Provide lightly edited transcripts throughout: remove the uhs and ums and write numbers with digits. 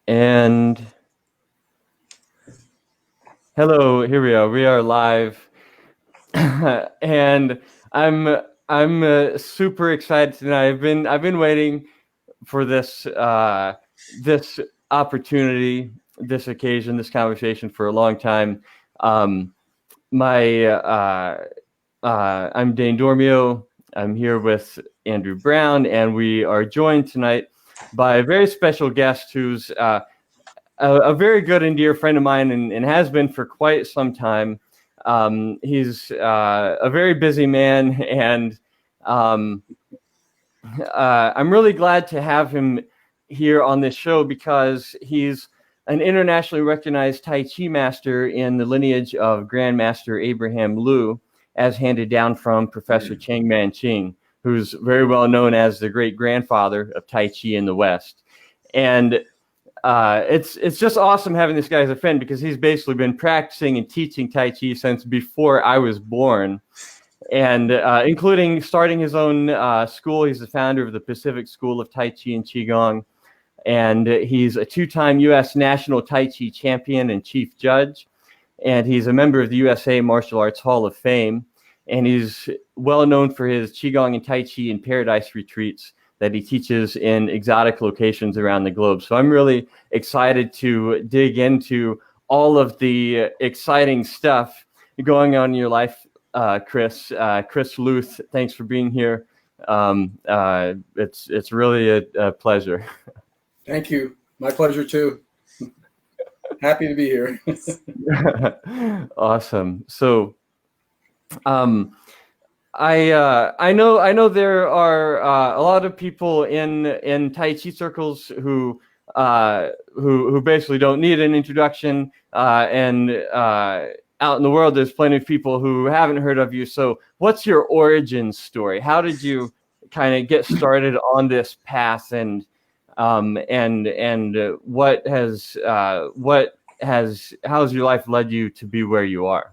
And hello, here we are. We are live, and I'm super excited tonight. I've been waiting for this opportunity, this occasion, this conversation for a long time. Um, I'm Dane Dormio. I'm here with Andrew Brown, and we are joined tonight by a very special guest who's a very good and dear friend of mine, and has been for quite some time. He's a very busy man, and um, I'm really glad to have him here on this show because he's an internationally recognized Tai Chi Master in the lineage of Grandmaster Abraham Liu, as handed down from Professor Cheng Man Ching, who's very well known as the great grandfather of Tai Chi in the West. And it's just awesome having this guy as a friend because he's basically been practicing and teaching Tai Chi since before I was born, and including starting his own school. He's the founder of the Pacific School of Tai Chi and Qigong, and he's a two-time U.S. National Tai Chi Champion and Chief Judge, and he's a member of the U.S.A. Martial Arts Hall of Fame, and he's well known for his Qigong and Tai Chi in Paradise retreats that he teaches in exotic locations around the globe. So I'm really excited to dig into all of the exciting stuff going on in your life, Chris. Chris Luth, thanks for being here. It's really a pleasure. Thank you. My pleasure too. Happy to be here. Awesome. So, I know there are a lot of people in Tai Chi circles who basically don't need an introduction, and out in the world there's plenty of people who haven't heard of you. So, what's your origin story? How did you kind of get started on this path, and how's your life led you to be where you are?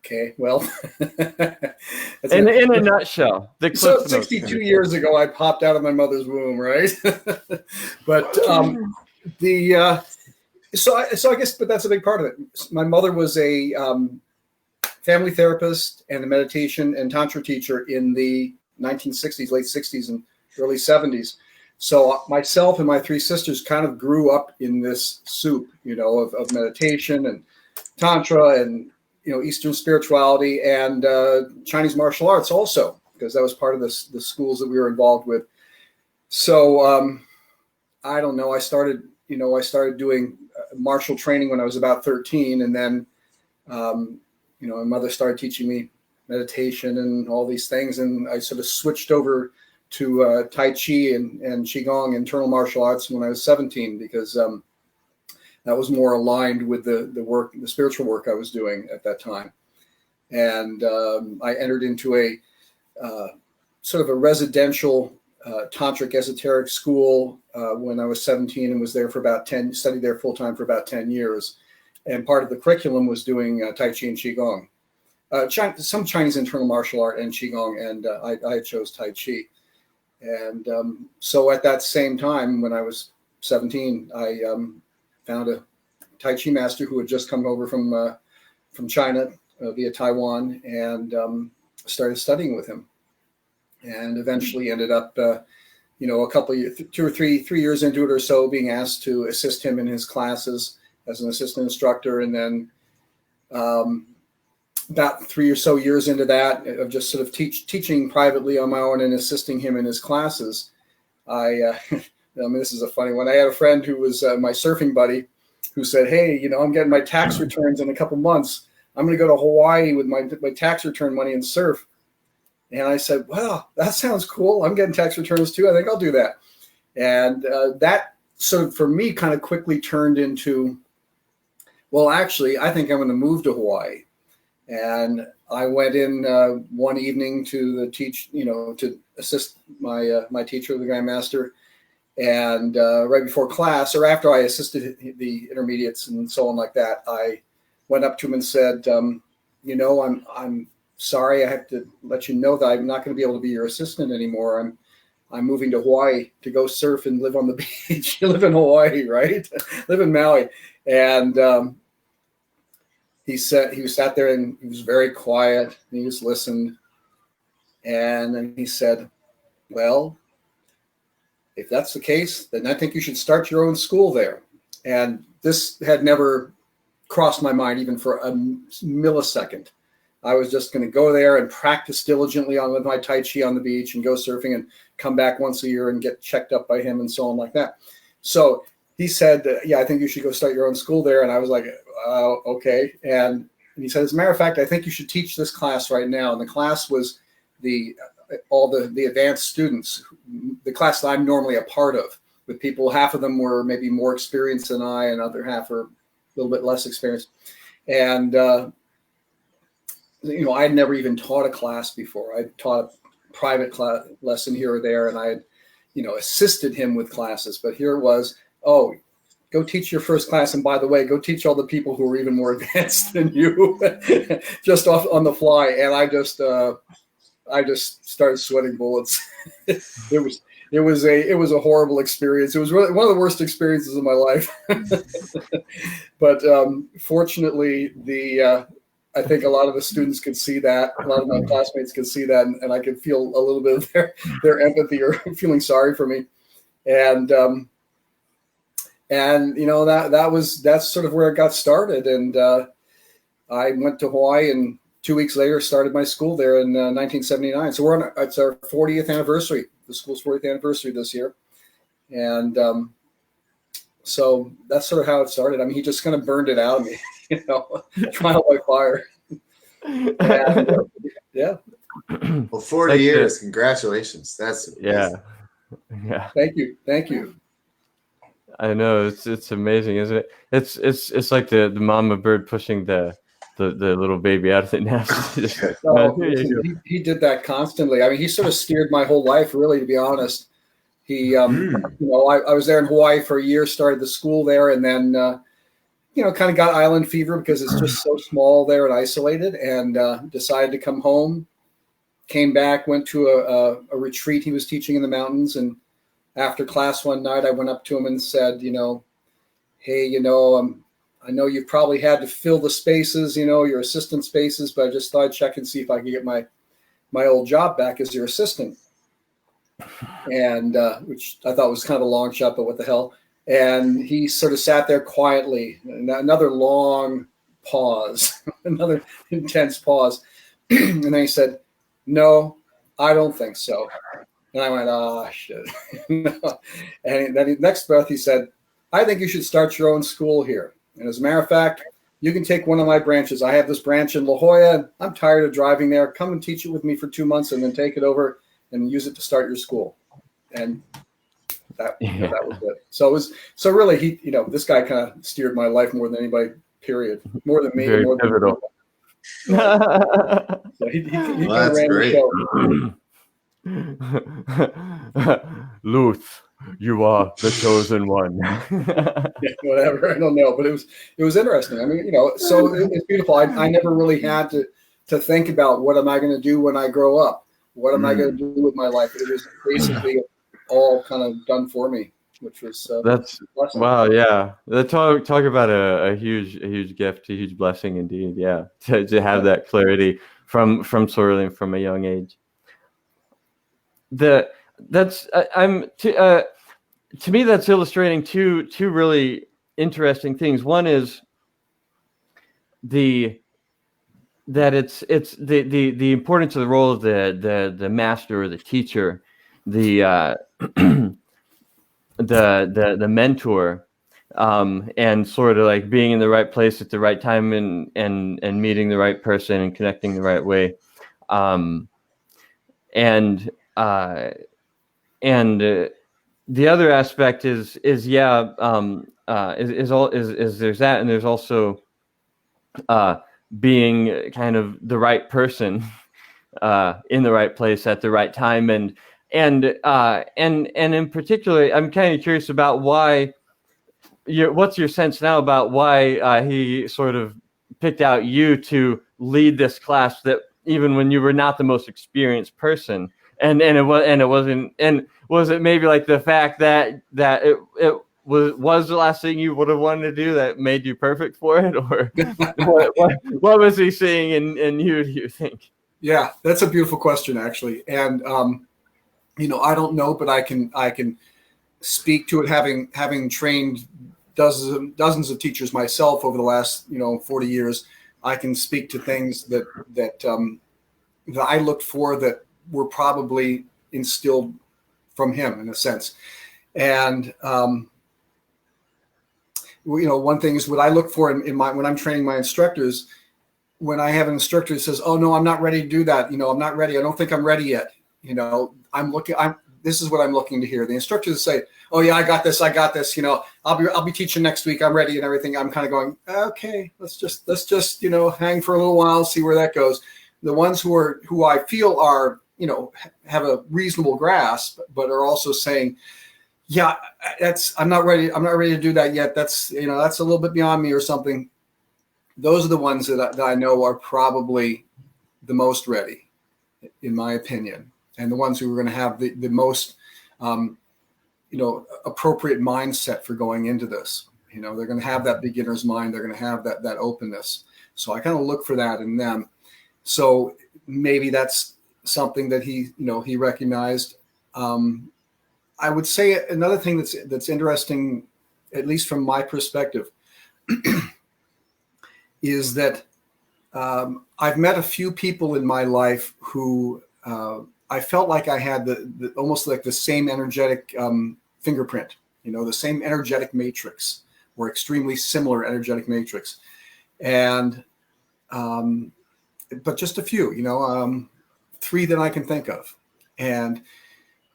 Okay, well, in a nutshell, so 62 years ago, I popped out of my mother's womb, right? But so I guess, but that's a big part of it. My mother was a family therapist and a meditation and tantra teacher in the 1960s, late 60s and early 70s. So myself and my three sisters kind of grew up in this soup, of meditation and tantra and Eastern spirituality and Chinese martial arts also, because that was part of the schools that we were involved with. So I don't know. I started doing martial training when I was about 13, and then my mother started teaching me meditation and all these things, and I sort of switched over to Tai Chi and Qigong, internal martial arts, when I was 17, because that was more aligned with the spiritual work I was doing at that time. And I entered into a sort of a residential tantric esoteric school when I was 17, and was there for studied there full time for about 10 years. And part of the curriculum was doing Tai Chi and Qigong, some Chinese internal martial art and Qigong, and I chose Tai Chi. And so at that same time, when I was 17, I found a Tai Chi master who had just come over from China via Taiwan, and started studying with him, and eventually ended up, a couple of years, 2 or 3 years into it or so, being asked to assist him in his classes as an assistant instructor. And then about 3 or so years into that, of just sort of teaching privately on my own and assisting him in his classes, this is a funny one. I had a friend who was my surfing buddy, who said, "Hey, I'm getting my tax returns in a couple months. I'm going to go to Hawaii with my tax return money and surf." And I said, "Well, that sounds cool. I'm getting tax returns too. I think I'll do that." And that sort of, for me, kind of quickly turned into, well, actually, I think I'm going to move to Hawaii. And I went in one evening to to assist my teacher, the Grandmaster. And right before class, or after I assisted the intermediates and so on like that, I went up to him and said, I'm sorry, I have to let you know that I'm not going to be able to be your assistant anymore. I'm moving to Hawaii to go surf and live on the beach. You live in Hawaii, right? Live in Maui. And he sat there and he was very quiet. And he just listened. And then he said, well, if that's the case, then I think you should start your own school there. And this had never crossed my mind even for a millisecond. I was just going to go there and practice diligently with my Tai Chi on the beach and go surfing and come back once a year and get checked up by him and so on like that. So he said, yeah, I think you should go start your own school there. And I was like, okay. And he said, as a matter of fact, I think you should teach this class right now. And the class was all the advanced students, the class that I'm normally a part of, with people, half of them were maybe more experienced than I, and other half are a little bit less experienced. And, I had never even taught a class before. I taught a private class lesson here or there, and I had, assisted him with classes. But here it was, oh, go teach your first class. And by the way, go teach all the people who are even more advanced than you, just off on the fly. And I just started sweating bullets. It was a horrible experience. It was really one of the worst experiences of my life. But fortunately, I think a lot of the students could see that. A lot of my classmates could see that, and I could feel a little bit of their empathy or feeling sorry for me. And that's sort of where it got started. And I went to Hawaii, and 2 weeks later started my school there in 1979. So it's our 40th anniversary. The school's 40th anniversary this year. And so that's sort of how it started. I mean, he just kind of burned it out of me, trial by fire. And, yeah. Well, 40 years. Congratulations. That's amazing. Yeah. Thank you. I know, it's amazing, isn't it? It's like the mama bird pushing the little baby out of the nest. He did that constantly. I mean, he sort of steered my whole life, really, to be honest. He, I was there in Hawaii for a year, started the school there, and then, kind of got island fever because it's just so small there and isolated, and decided to come home. Came back, went to a retreat he was teaching in the mountains, and after class one night, I went up to him and said, hey, I know you've probably had to fill the spaces, your assistant spaces, but I just thought I'd check and see if I could get my old job back as your assistant. And which I thought was kind of a long shot, but what the hell. And he sort of sat there quietly, another long pause, another intense pause. And then he said, no, I don't think so. And I went, oh, shit. And then next breath, he said, I think you should start your own school here. And as a matter of fact, you can take one of my branches. I have this branch in La Jolla. I'm tired of driving there. Come and teach it with me for 2 months and then take it over and use it to start your school. And that was it. So really, this guy kind of steered my life more than anybody, period. More than me. Very more pivotal. Than so he kind of ran the show. Luth, you are the chosen one. Whatever, I don't know, but it was interesting. I mean, so it's beautiful. I never really had to think about what am I going to do when I grow up. What am I going to do with my life? It was basically all kind of done for me, which was that's wow, yeah. Talk about a huge gift, a huge blessing indeed. Yeah, to have that clarity from a young age. To me, that's illustrating two really interesting things. One is the importance of the role of the master or the teacher, the mentor, and sort of like being in the right place at the right time and meeting the right person and connecting the right way, and the other aspect is there's that, and there's also being kind of the right person in the right place at the right time, and in particular, I'm kind of curious about what's your sense now about why he sort of picked out you to lead this class that even when you were not the most experienced person, and it wasn't, and was it maybe like the fact that it was the last thing you would have wanted to do that made you perfect for it, or what was he seeing in you, do you think? Yeah, that's a beautiful question, actually. And I don't know, but I can speak to it, having trained dozens of teachers myself over the last 40 years. I can speak to things that I looked for that were probably instilled from him in a sense. And one thing is what I look for when I'm training my instructors. When I have an instructor that says, "Oh no, I'm not ready to do that. I'm not ready. I don't think I'm ready yet." This is what I'm looking to hear. The instructors say, "Oh yeah, I got this. I'll be teaching next week. I'm ready and everything." I'm kind of going, "Okay, let's just hang for a little while, see where that goes." The ones who I feel are, have a reasonable grasp, but are also saying, "Yeah, I'm not ready. I'm not ready to do that yet. That's a little bit beyond me or something." Those are the ones that I know are probably the most ready, in my opinion, and the ones who are going to have the most, appropriate mindset for going into this. They're going to have that beginner's mind. They're going to have that openness. So I kind of look for that in them. So maybe that's something that he recognized. I would say another thing that's interesting, at least from my perspective, is that I've met a few people in my life who I felt like I had the almost like the same energetic fingerprint, the same energetic matrix, or extremely similar energetic matrix, and but just a few, 3 that I can think of, and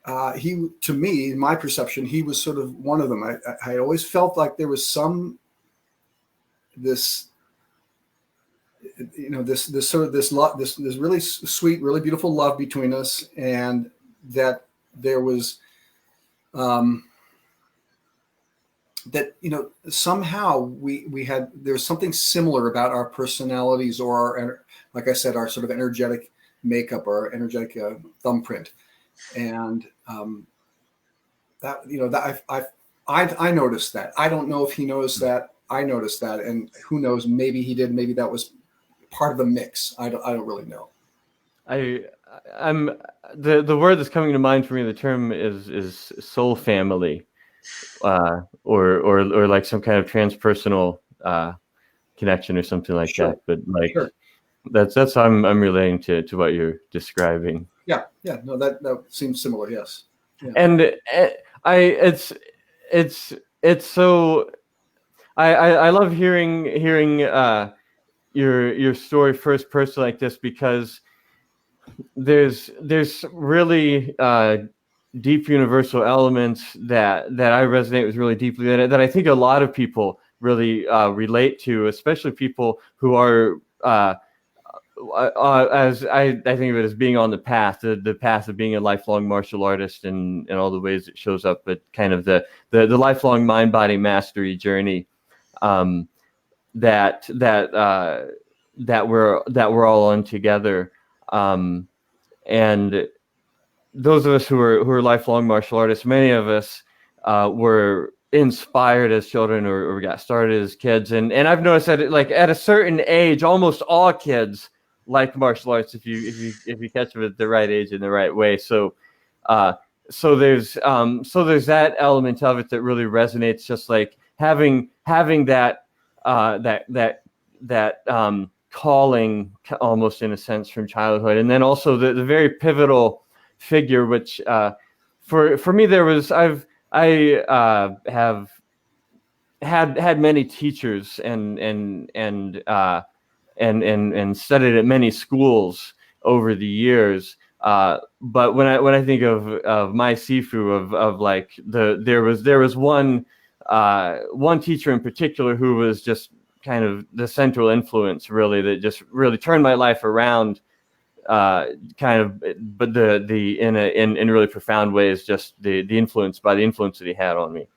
to me, in my perception, he was sort of one of them. I always felt like there was this really sweet, really beautiful love between us, and that there was somehow there's something similar about our personalities, or like I said, our sort of energetic makeup, or energetic thumbprint, and I noticed that. I don't know if he noticed that. I noticed that, and who knows? Maybe he did. Maybe that was part of the mix. I don't really know. I'm the word that's coming to mind for me. The term is soul family, or like some kind of transpersonal connection or something like Sure. that. But like Sure. that's how I'm relating to what you're describing. Yeah. No, that seems similar. Yes. Yeah. And it's so I love hearing your story first person like this, because there's really deep universal elements that I resonate with really deeply, that I think a lot of people really relate to, especially people who are as I think of it as being on the path of being a lifelong martial artist, and all the ways it shows up, but kind of the lifelong mind body mastery journey that we're all on together, and those of us who are lifelong martial artists, many of us were inspired as children, or got started as kids, and I've noticed that like at a certain age, almost all kids like martial arts if you catch them at the right age in the right way. So there's that element of it that really resonates, just like having that calling, almost in a sense, from childhood, and then also the very pivotal figure, which for me there was I have had many teachers and studied at many schools over the years. But when I think of my Sifu, of like there was one teacher in particular who was just kind of the central influence, really, that just really turned my life around, kind of, but in really profound ways, just the influence that he had on me.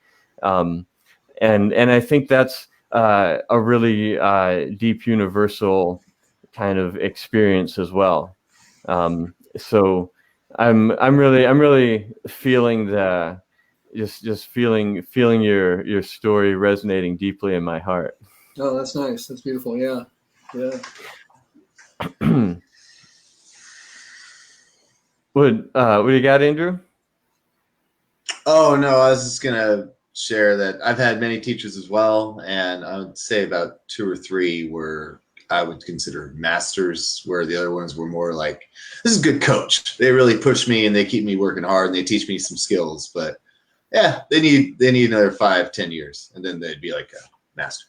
And I think that's a really deep universal kind of experience as well. So I'm really feeling the just feeling your story resonating deeply in my heart. Oh, that's nice. That's beautiful. Yeah. Yeah. What do you got, Andrew? Oh no, I was just gonna share that I've had many teachers as well, and I would say about 2 or 3 were I would consider masters, where the other ones were more like, this is a good coach. They really push me and they keep me working hard and they teach me some skills. But yeah, they need another 5-10 years, and then they'd be like a master.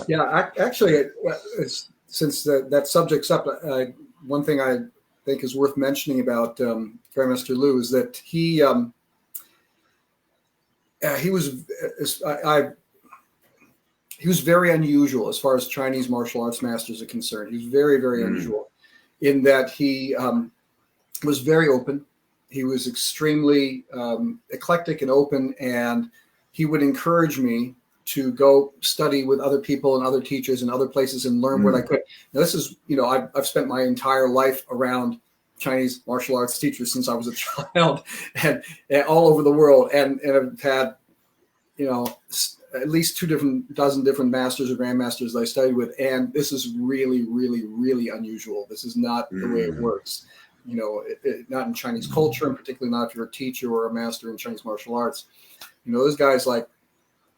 Yeah. Actually, since that subject's up, one thing I think is worth mentioning about Grandmaster Liu is that he was he was very unusual as far as Chinese martial arts masters are concerned. He was very, very unusual in that he was very open. He was extremely eclectic and open, and he would encourage me to go study with other people and other teachers and other places and learn what I could. Now, this is, I've spent my entire life around Chinese martial arts teachers since I was a child, and all over the world, and I've had, at least 24 different masters or grandmasters that I studied with, and this is really, really, really unusual. This is not the way it works. Not in Chinese culture, and particularly not if you're a teacher or a master in Chinese martial arts. Those guys, like,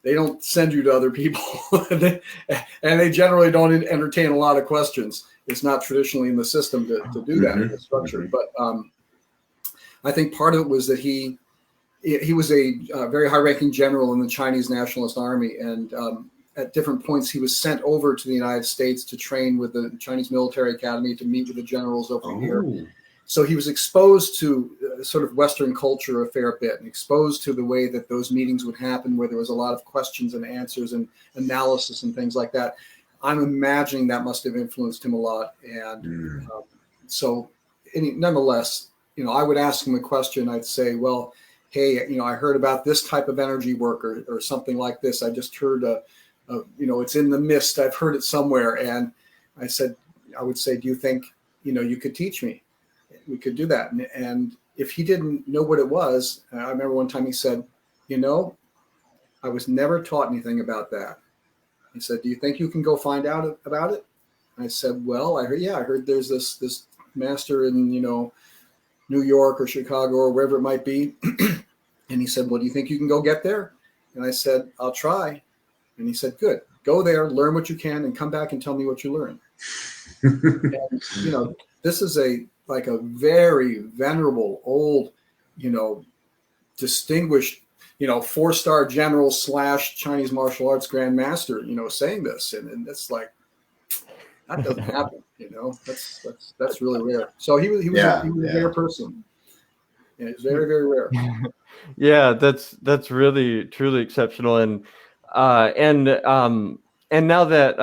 they don't send you to other people, and they generally don't entertain a lot of questions. It's not traditionally in the system to do that in the structure. But I think part of it was that he was a very high-ranking general in the Chinese Nationalist Army, and at different points he was sent over to the United States to train with the Chinese Military Academy, to meet with the generals over here. So he was exposed to sort of Western culture a fair bit, and exposed to the way that those meetings would happen, where there was a lot of questions and answers and analysis and things like that. I'm imagining that must have influenced him a lot. And nonetheless, I would ask him a question. I'd say, well, hey, I heard about this type of energy work or something like this. I just heard, it's in the mist. I've heard it somewhere. And I would say, do you think, you could teach me? We could do that. And if he didn't know what it was, I remember one time he said, I was never taught anything about that. He said, do you think you can go find out about it? I said, well, I heard there's this master in, New York or Chicago or wherever it might be. And he said, well, do you think you can go get there? And I said, I'll try. And he said, good, go there, learn what you can, and come back and tell me what you learned. And, this is a very venerable, old, distinguished, 4-star general / Chinese martial arts grandmaster, saying this. And it's like, that doesn't happen, that's really rare. So he was a rare person. Yeah, it's very, very rare. Yeah, that's really truly exceptional. And now that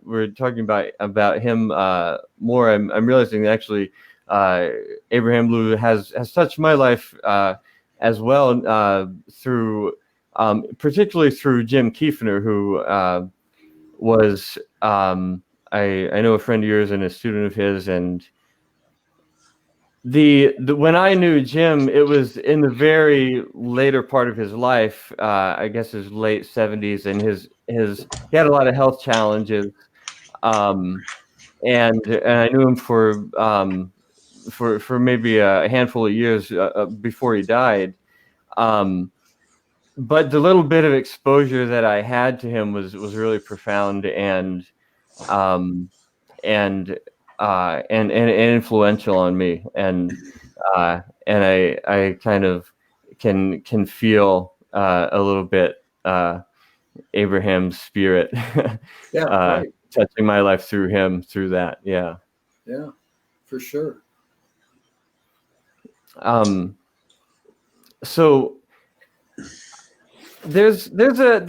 we're talking about him more, I'm realizing that actually Abraham Liu has touched my life as well, through particularly through Jim Kiefner, who was I know a friend of yours and a student of his. And the when I knew Jim, it was in the very later part of his life, I guess his late 70s, and he had a lot of health challenges, and I knew him for maybe a handful of years before he died. But the little bit of exposure that I had to him was really profound and influential on me, and I kind of can feel a little bit Abraham's spirit touching my life through him, through that. Yeah, for sure. So there's a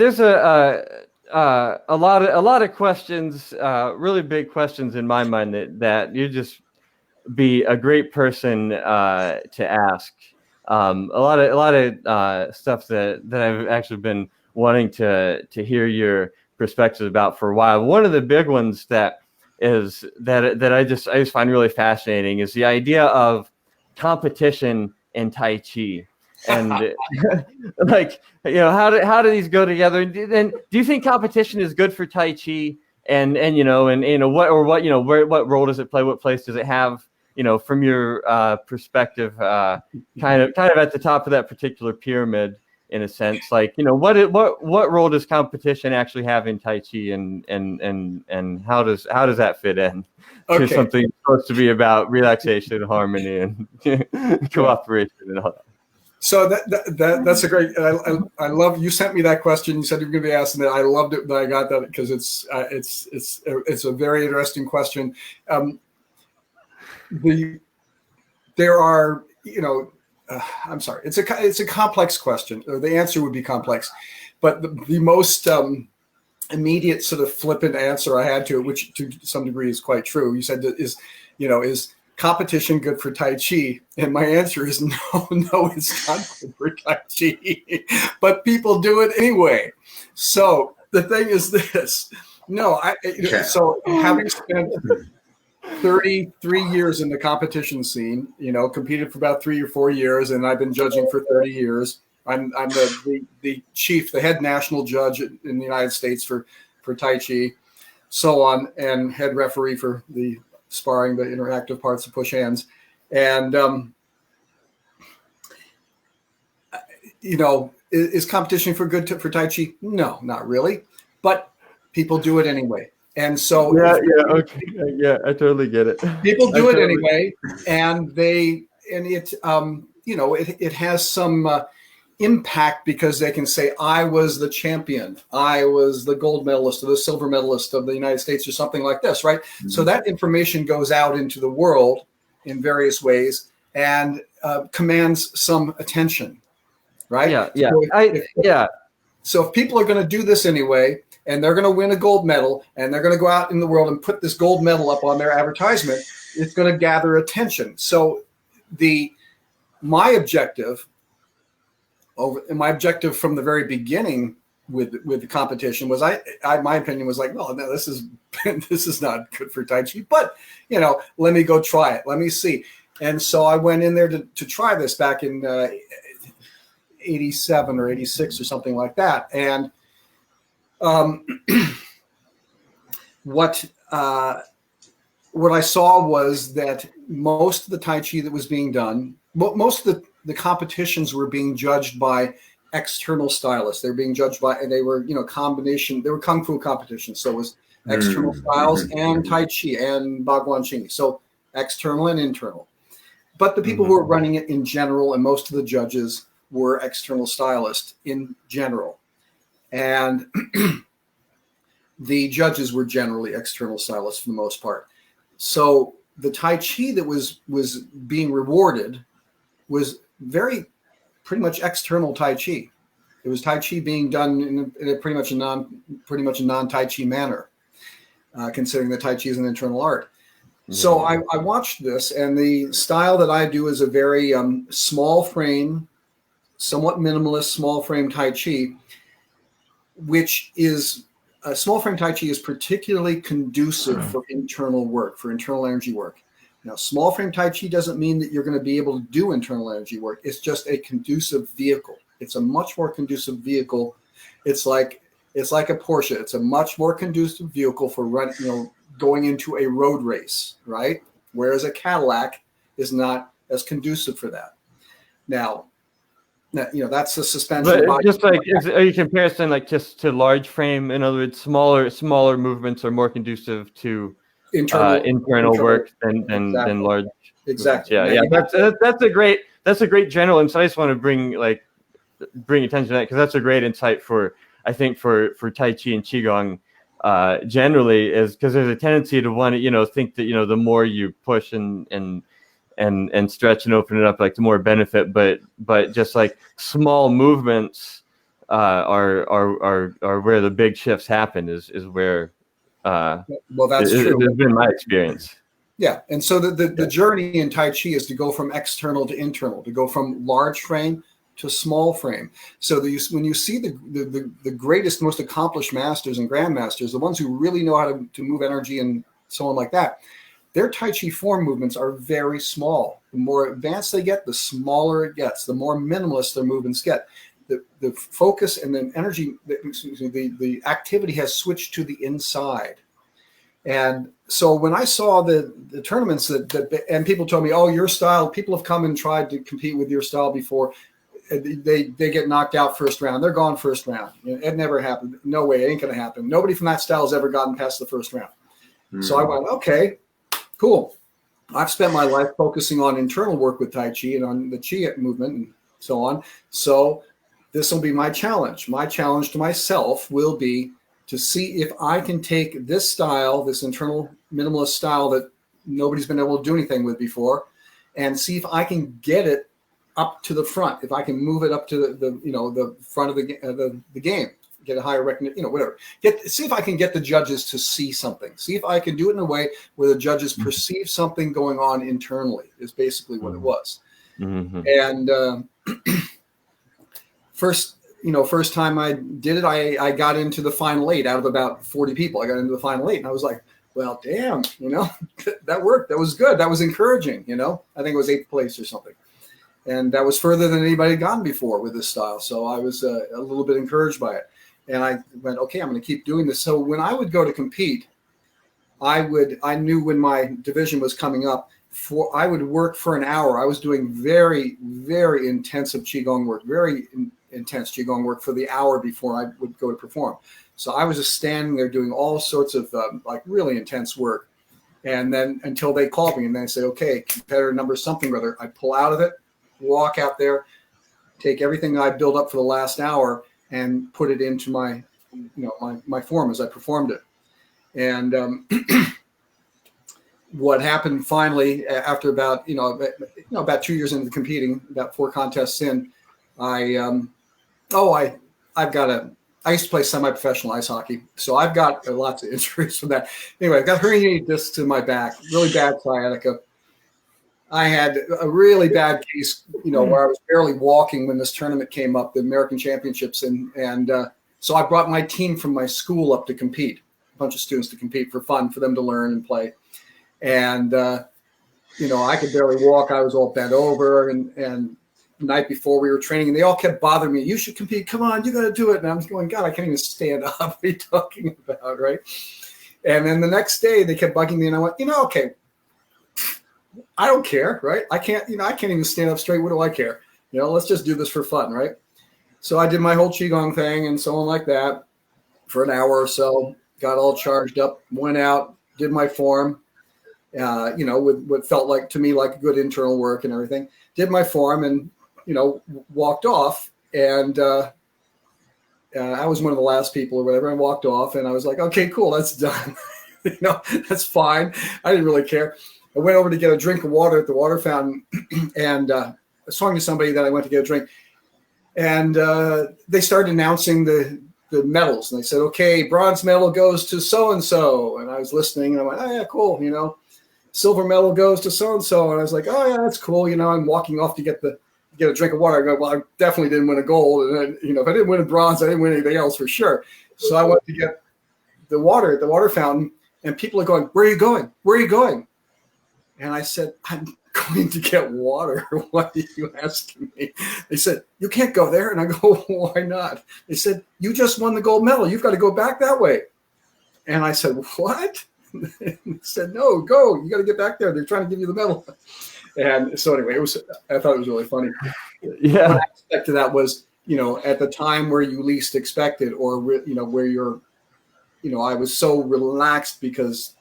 lot of questions, really big questions in my mind that you just be a great person to ask. A lot of stuff that I've actually been wanting to hear your perspectives about for a while. One of the big ones that is that I just find really fascinating is the idea of competition in Tai Chi. And like, how do these go together? And do you think competition is good for Tai Chi? And what role does it play? What place does it have? From your perspective, kind of at the top of that particular pyramid, in a sense, like, what role does competition actually have in Tai Chi, and how does that fit in to something supposed to be about relaxation and harmony and cooperation and all that? So that's a great. I love you sent me that question. You said you were going to be asking that. I loved it that I got that because it's a very interesting question. There are I'm sorry. It's a complex question. Or the answer would be complex, but the most immediate sort of flippant answer I had to it, which to some degree is quite true. You said that is competition good for Tai Chi? And my answer is no, it's not good for Tai Chi, but people do it anyway. So the thing is this, so having spent 33 years in the competition scene, competed for about 3 or 4 years, and I've been judging for 30 years. I'm the chief, the head national judge in the United States for Tai Chi, so on, and head referee for the sparring, the interactive parts of push hands. And, is competition for Tai Chi? No, not really. But people do it anyway. And so I totally get it. People do it anyway, and it has some impact because they can say, I was the champion, I was the gold medalist or the silver medalist of the United States or something like this, right? Mm-hmm. So that information goes out into the world in various ways and commands some attention, right? So if people are going to do this anyway, and they're going to win a gold medal, and they're going to go out in the world and put this gold medal up on their advertisement, it's going to gather attention. So my objective from the very beginning with the competition was my opinion was like, well, no, this is not good for Tai Chi, but let me go try it. Let me see. And so I went in there to try this back in 87 or 86 or something like that. And what I saw was that most of the Tai Chi that was being done, most of the competitions were being judged by external stylists. They were being judged by, and they were, combination. They were kung fu competitions. So it was external styles and Tai Chi and Baguan Qing. So external and internal. But the people who were running it in general, and most of the judges were external stylists in general. And the judges were generally external stylists for the most part. So the Tai Chi that was being rewarded was pretty much external Tai Chi. It was Tai Chi being done in a pretty much a non-Tai Chi manner, considering that Tai Chi is an internal art. Mm-hmm. So I watched this, and the style that I do is a very small frame, somewhat minimalist small frame Tai Chi, which is small frame Tai Chi is particularly conducive for internal work, for internal energy work. Now, small frame Tai Chi doesn't mean that you're going to be able to do internal energy work. It's just a conducive vehicle. It's a much more conducive vehicle. It's like a Porsche. It's a much more conducive vehicle for going into a road race, right? Whereas a Cadillac is not as conducive for that. Now, that's the suspension. But just like, are you comparison like just to large frame? In other words, smaller movements are more conducive to internal work than large. Exactly. Yeah. That's a great general insight. I just want to bring attention to that because that's a great insight for Tai Chi and Qigong generally, is because there's a tendency to want to think that the more you push and stretch and open it up, like the more benefit, but just like small movements are where the big shifts happen, is where that's true. It's been my experience. Yeah. And so the journey in Tai Chi is to go from external to internal, to go from large frame to small frame. So when you see the greatest, most accomplished masters and grandmasters, the ones who really know how to move energy in so on like that. Their Tai Chi form movements are very small. The more advanced they get, the smaller it gets, the more minimalist their movements get. The focus and the energy, the activity has switched to the inside. And so when I saw the tournaments and people told me, oh, your style, people have come and tried to compete with your style before. They get knocked out first round. They're gone first round. It never happened. No way. It ain't going to happen. Nobody from that style has ever gotten past the first round. So I went, okay, cool. I've spent my life focusing on internal work with Tai Chi and on the Chi movement and so on. So this will be my challenge. My challenge to myself will be to see if I can take this style, this internal minimalist style that nobody's been able to do anything with before, and see if I can get it up to the front. If I can move it up to the front of the game, get a higher recognition, whatever. See if I can get the judges to see something. See if I can do it in a way where the judges perceive something going on internally. Is basically what it was. Mm-hmm. And first time I did it, I got into the final 8 out of about 40 people. I got into the final 8, and I was like, well, damn, that worked. That was good. That was encouraging. I think it was 8th place or something. And that was further than anybody had gone before with this style. So I was a little bit encouraged by it. And I went, okay, I'm going to keep doing this. So when I would go to compete, I knew when my division was coming up, I would work for an hour. I was doing very, very intensive Qigong work, very intense Qigong work for the hour before I would go to perform. So I was just standing there doing all sorts of really intense work. And then until they called me and then say, okay, competitor number something or other, I'd pull out of it, walk out there, take everything I built up for the last hour and put it into my form as I performed it. And what happened finally after about 2 years into competing, about 4 contests in, I used to play semi-professional ice hockey, so I've got lots of injuries from that. Anyway, I've got herniated discs in my back, really bad sciatica. I had a really bad case, where I was barely walking when this tournament came up, the American Championships, and so I brought my team from my school up to compete, a bunch of students to compete for fun, for them to learn and play. And I could barely walk. I was all bent over, and the night before we were training, and they all kept bothering me. You should compete. Come on, you got to do it. And I'm going, God, I can't even stand up. What are you talking about, right? And then the next day they kept bugging me, and I went, okay. I don't care, right? I can't even stand up straight. What do I care? Let's just do this for fun, right? So I did my whole Qigong thing and so on like that for an hour or so, got all charged up, went out, did my form, with what felt like to me like good internal work and everything, did my form and, walked off. And I was one of the last people or whatever. I walked off and I was like, okay, cool, that's done. That's fine. I didn't really care. I went over to get a drink of water at the water fountain, and I was talking to somebody that I went to get a drink, and they started announcing the medals, and they said, okay, bronze medal goes to so-and-so, and I was listening, and I went, oh, yeah, cool, silver medal goes to so-and-so, and I was like, oh, yeah, that's cool, I'm walking off to get a drink of water. I go, well, I definitely didn't win a gold, and then, if I didn't win a bronze, I didn't win anything else for sure. So I went to get the water at the water fountain, and people are going, where are you going? Where are you going? And I said, I'm going to get water. Why are you asking me? They said, you can't go there. And I go, why not? They said, you just won the gold medal. You've got to go back that way. And I said, what? They said, no, go. You got to get back there. They're trying to give you the medal. And so anyway, I thought it was really funny. Yeah. One aspect of that was, at the time where you least expected, or, where you're, I was so relaxed because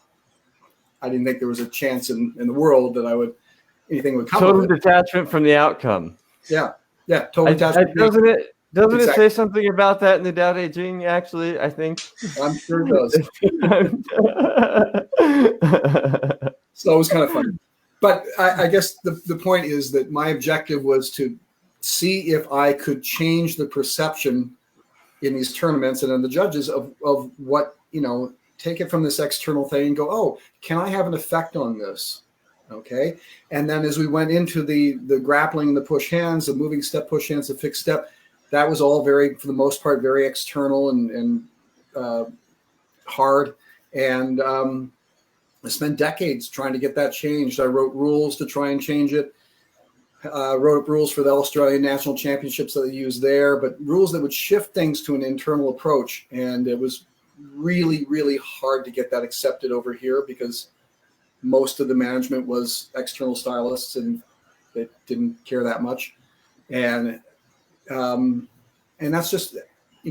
I didn't think there was a chance in the world that anything would come. Total detachment from the outcome. Yeah. Total detachment. Doesn't it say something about that in the Tao Te Ching? Actually, I think I'm sure it does. So it was kind of funny. But I guess the point is that my objective was to see if I could change the perception in these tournaments and in the judges of what take it from this external thing and go, oh, can I have an effect on this? Okay. And then as we went into the grappling, the push hands, the moving step, push hands, the fixed step, that was all very, for the most part, very external and hard. And I spent decades trying to get that changed. I wrote rules to try and change it. Wrote up rules for the Australian national championships that they used there, but rules that would shift things to an internal approach. And it was really, really hard to get that accepted over here because most of the management was external stylists and they didn't care that much. And that's just,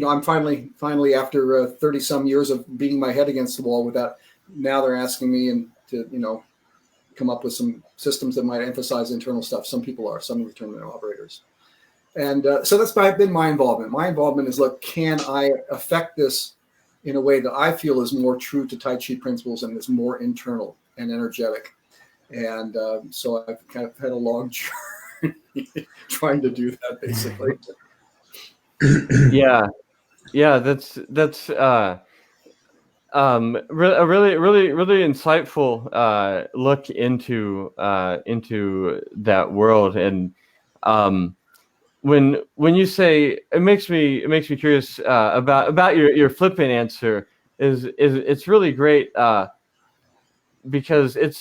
I'm finally after 30 some years of beating my head against the wall with that, now they're asking me to come up with some systems that might emphasize internal stuff. Some people are, some return operators. And so that's been my involvement. My involvement is, look, can I affect this in a way that I feel is more true to Tai Chi principles and is more internal and energetic? And so I've kind of had a long journey trying to do that, basically. Yeah, that's a really insightful look into that world. And when you say, it makes me curious about your flippant answer, is it's really great because it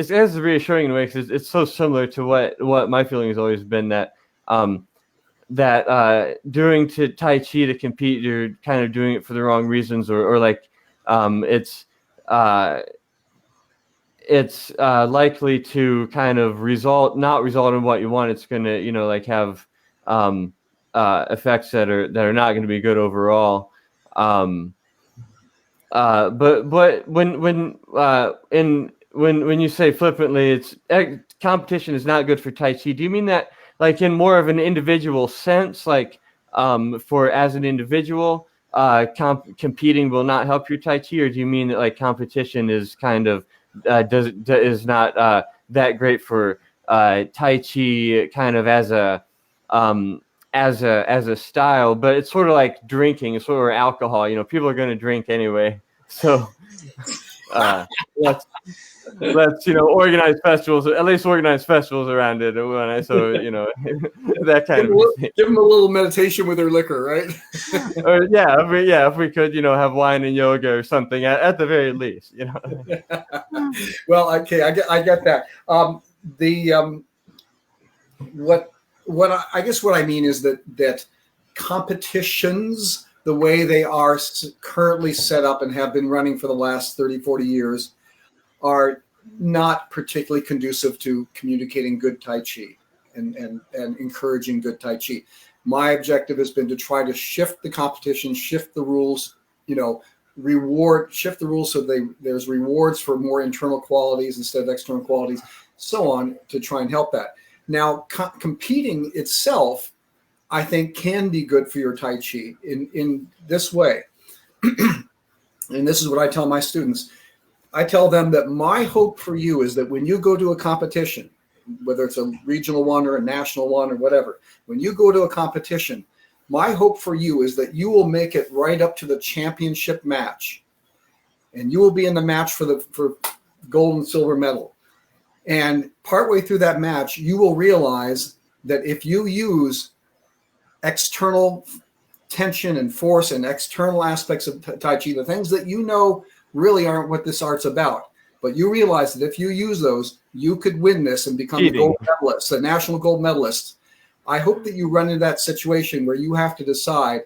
has reassuring in a way, because it's so similar to what my feeling has always been, that doing to Tai Chi to compete, you're kind of doing it for the wrong reasons, or it's likely to kind of not result in what you want. It's going to have effects that are not going to be good overall. But when you say flippantly, it's competition is not good for Tai Chi, do you mean that like in more of an individual sense, like for as an individual, competing will not help your Tai Chi, or do you mean that like competition is kind of is not that great for Tai Chi kind of as a style, but it's sort of like drinking, it's sort of alcohol. People are going to drink anyway, so let's organize festivals, at least organize festivals around it. So that kind of thing. Give them a little meditation with their liquor, right? If we could have wine and yoga or something at the very least. Well, okay, I get that. What I mean is that competitions, the way they are currently set up and have been running for the last 30, 40 years, are not particularly conducive to communicating good Tai Chi and encouraging good Tai Chi. My objective has been to try to shift the competition, shift the rules, shift the rules so there's rewards for more internal qualities instead of external qualities, so on, to try and help that. Now, competing itself, I think, can be good for your Tai Chi in this way. And this is what I tell my students. I tell them that my hope for you is that when you go to a competition, whether it's a regional one or a national one or whatever, when you go to a competition, my hope for you is that you will make it right up to the championship match, and you will be in the match for gold and silver medal. And partway through that match, you will realize that if you use external tension and force and external aspects of Tai Chi, the things that really aren't what this art's about, but you realize that if you use those, you could win this and become the gold medalist, the national gold medalist. I hope that you run into that situation where you have to decide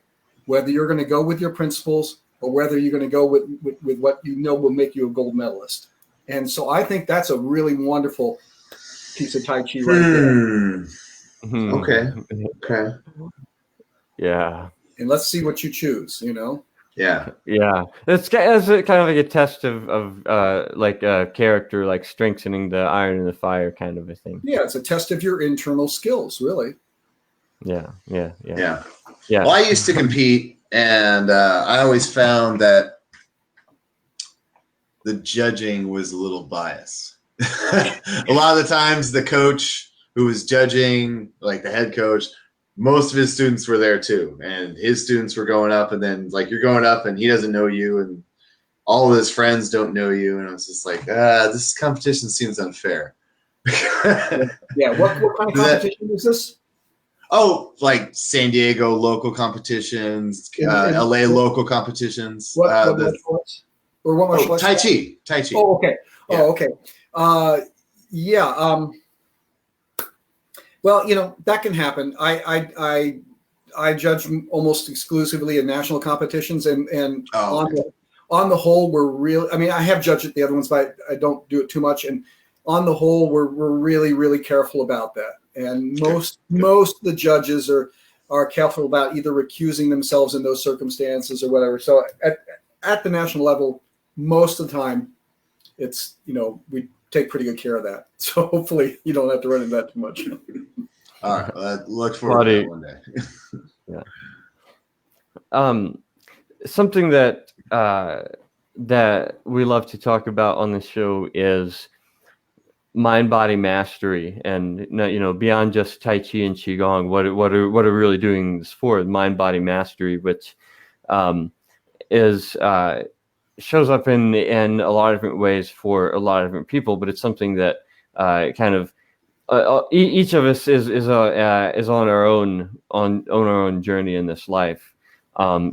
whether you're going to go with your principles or whether you're going to go with what will make you a gold medalist. And so I think that's a really wonderful piece of Tai Chi right there. Okay. Yeah. And let's see what you choose, Yeah. It's kind of like a test of character, like strengthening the iron in the fire kind of a thing. Yeah, it's a test of your internal skills, really. Yeah. Well, I used to compete, and I always found that the judging was a little biased. A lot of the times the coach who was judging, like the head coach, most of his students were there too, and his students were going up, and then like you're going up and he doesn't know you, and all of his friends don't know you, and I was just like, this competition seems unfair. Yeah, what kind of competition is this? Oh, like San Diego local competitions, LA local competitions. What martial arts? Or what martial arts? Tai Chi. Tai Chi. Oh, okay. Yeah. Oh, okay. Yeah. Well, that can happen. I judge almost exclusively in national competitions, and on the whole, we're really. I mean, I have judged at the other ones, but I don't do it too much. And on the whole, we're really, really careful about that. And most of the judges are careful about either recusing themselves in those circumstances or whatever. So at the national level, most of the time, it's we take pretty good care of that. So hopefully you don't have to run into that too much. All right, look forward to that one day. Yeah. Something that that we love to talk about on the show is mind-body mastery, and beyond just Tai Chi and Qigong, what are really doing this for? Mind-body mastery, which is shows up in a lot of different ways for a lot of different people, but it's something that kind of each of us is on our own journey in this life.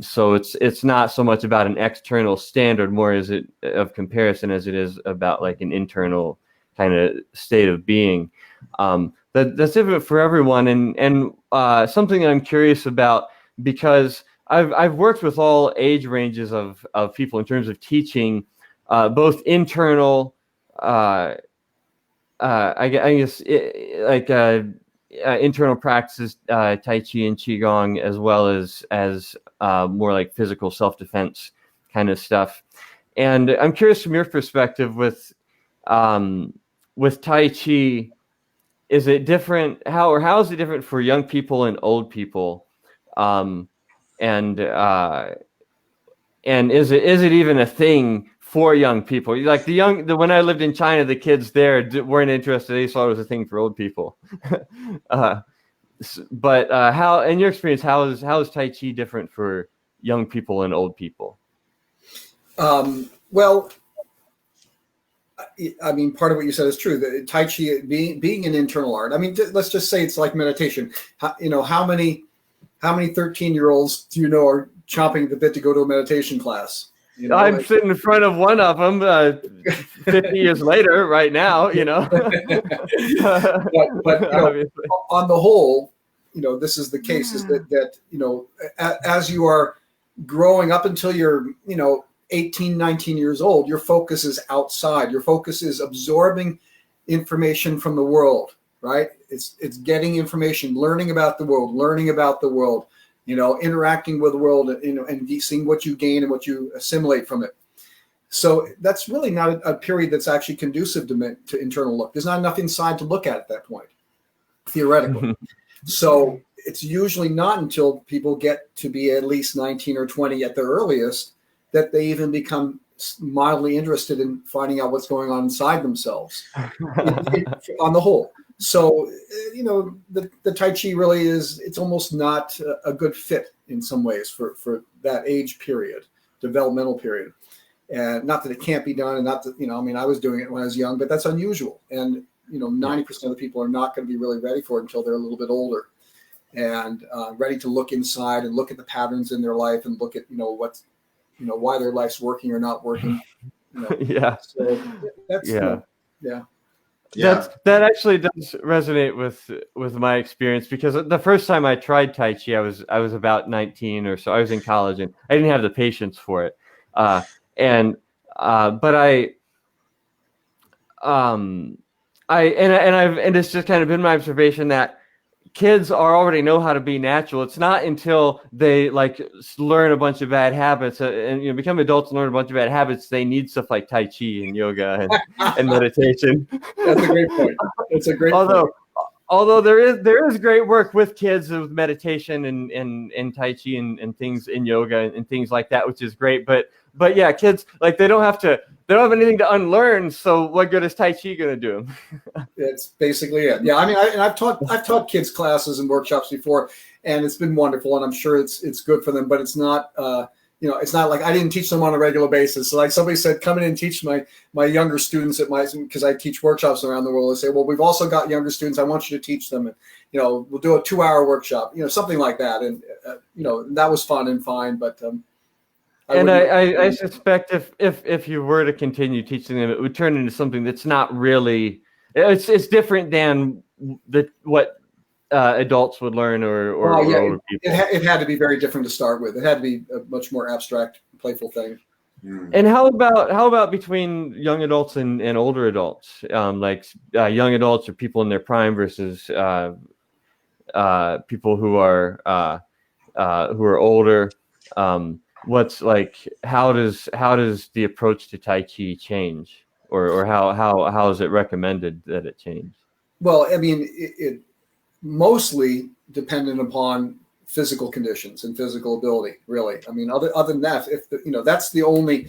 So it's not so much about an external standard, more is it of comparison as it is about like an internal kind of state of being. That's different for everyone, and something that I'm curious about, because I've worked with all age ranges of people in terms of teaching, both internal, I guess internal practices, Tai Chi and Qigong, as well as more like physical self-defense kind of stuff. And I'm curious from your perspective with Tai Chi, is it different? How is it different for young people and old people? And is it even a thing for young people? Like when I lived in China, the kids there weren't interested. They thought it was a thing for old people. But how, in your experience, how is Tai Chi different for young people and old people? Well, I mean, part of what you said is true. That Tai Chi being an internal art. I mean, let's just say it's like meditation. How many 13-year-olds do you know are chomping at the bit to go to a meditation class? I'm sitting in front of one of them 50 years later right now, but on the whole, this is the case, is that as you are growing up until you're 18, 19 years old, your focus is outside. Your focus is absorbing information from the world, right? It's getting information, learning about the world, interacting with the world, and seeing what you gain and what you assimilate from it. So that's really not a period that's actually conducive to internal look. There's not enough inside to look at that point, theoretically. So it's usually not until people get to be at least 19 or 20 at their earliest that they even become mildly interested in finding out what's going on inside themselves on the whole. So, the Tai Chi really it's almost not a good fit in some ways for that age period, developmental period. And not that it can't be done, and not that, I was doing it when I was young, but that's unusual. And, 90% of the people are not going to be really ready for it until they're a little bit older and ready to look inside and look at the patterns in their life and look at, what's, why their life's working or not working. Yeah. So that's, yeah. That actually does resonate with my experience, because the first time I tried Tai Chi, I was about 19 or so. I was in college and I didn't have the patience for it. But it's just kind of been my observation that kids already know how to be natural. It's not until they learn a bunch of bad habits and become adults and learn a bunch of bad habits, they need stuff like Tai Chi and yoga and meditation. That's a great point. It's a great point. Although there is great work with kids with meditation and Tai Chi and things in yoga and things like that, which is great. But yeah, kids, they don't have anything to unlearn. So what good is Tai Chi going to do them? It's basically it. Yeah, I mean, I've taught kids classes and workshops before, and it's been wonderful, and I'm sure it's good for them. But it's not it's not like I didn't teach them on a regular basis. So like somebody said, come in and teach my younger students because I teach workshops around the world. They say, well, we've also got younger students. I want you to teach them. And, we'll do a 2-hour workshop, something like that. And, that was fun and fine. But I suspect if you were to continue teaching them, it would turn into something that's not really, it's different than what adults would learn or older people. It had to be very different to start with. It had to be a much more abstract, playful thing. And how about between young adults and older adults? Like young adults or people in their prime versus people who are older. What's like? How does the approach to Tai Chi change, or how is it recommended that it change? Well, I mean, it mostly dependent upon physical conditions and physical ability, really. I mean, other than that, that's the only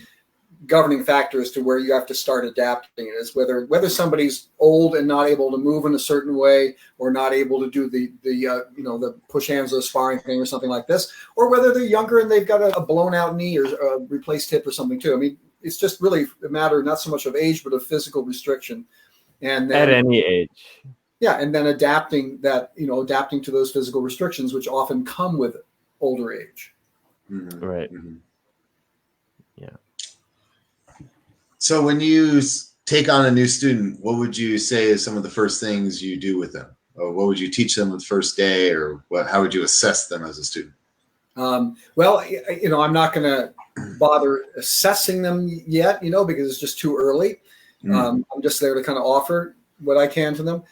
governing factor as to where you have to start adapting it, is whether somebody's old and not able to move in a certain way, or not able to do the push hands or the sparring thing or something like this, or whether they're younger and they've got a blown out knee or a replaced hip or something too. I mean, it's just really a matter not so much of age, but of physical restriction. And then, at any age. Yeah, and then adapting to those physical restrictions, which often come with older age. Mm-hmm. Right. Mm-hmm. Yeah. So when you take on a new student, what would you say is some of the first things you do with them? Or what would you teach them the first day, or how would you assess them as a student? Well, I'm not going to bother assessing them yet, because it's just too early. I'm just there to kind of offer what I can to them.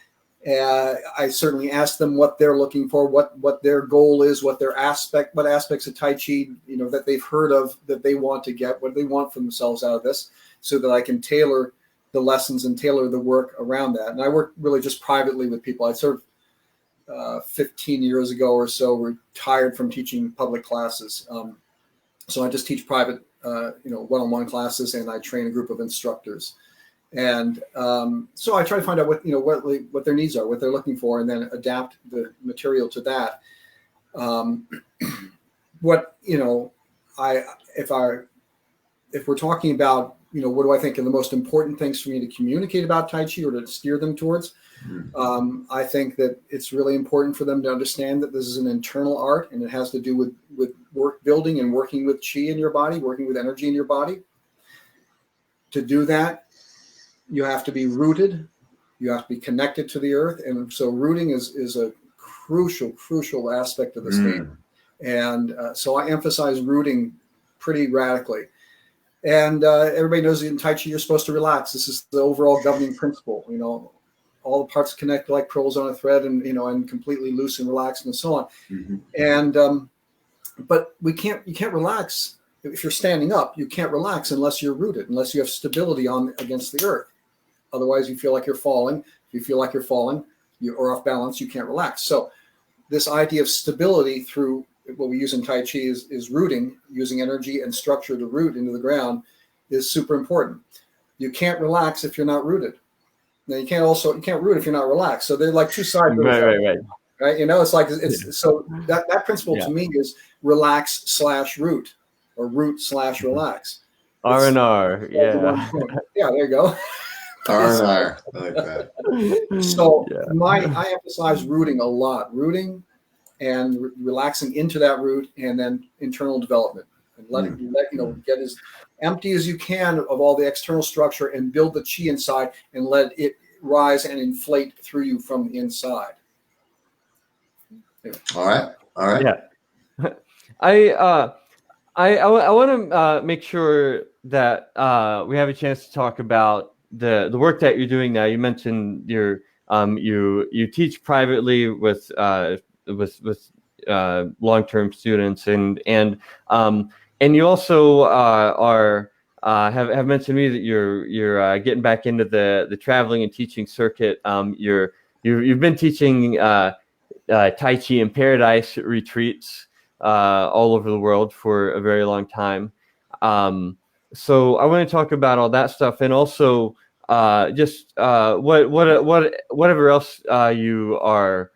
I certainly ask them what they're looking for, what their goal is, what aspects of Tai Chi, that they've heard of, that they want to get, what they want for themselves out of this, so that I can tailor the lessons and tailor the work around that. And I work really just privately with people. I sort of 15 years ago or so retired from teaching public classes. So I just teach private, one-on-one classes, and I train a group of instructors. And so I try to find out what their needs are, what they're looking for, and then adapt the material to that. If we're talking about, what do I think are the most important things for me to communicate about Tai Chi or to steer them towards? I think that it's really important for them to understand that this is an internal art, and it has to do with work building and working with chi in your body, working with energy in your body. To do that, you have to be rooted. You have to be connected to the earth. And so rooting is a crucial aspect of this game. And so I emphasize rooting pretty radically. And everybody knows that in Tai Chi, you're supposed to relax. This is the overall governing principle. All the parts connect like pearls on a thread, and and completely loose and relaxed and so on. Mm-hmm. And but you can't relax if you're standing up. You can't relax unless you're rooted, unless you have stability against the earth. Otherwise, you feel like you're falling. If you feel like you're falling, you're off balance, you can't relax. So this idea of stability through what we use in Tai Chi is rooting, using energy and structure to root into the ground, is super important. You can't relax if you're not rooted. Now you can't root if you're not relaxed. So they're like two sides. Right. It's like so that principle to me is relax/root, or root/relax. R&R, yeah. Yeah, there you go. R&R, I like that. So I emphasize rooting a lot. Rooting and relaxing into that root, and then internal development, and get as empty as you can of all the external structure, and build the chi inside, and let it rise and inflate through you from the inside. Anyway. All right. Yeah. I want to make sure that we have a chance to talk about the work that you're doing now. You mentioned you teach privately with long-term students, and you also have mentioned to me that you're getting back into the traveling and teaching circuit. You've been teaching Tai Chi in Paradise retreats all over the world for a very long time. So I want to talk about all that stuff, and also just whatever else you are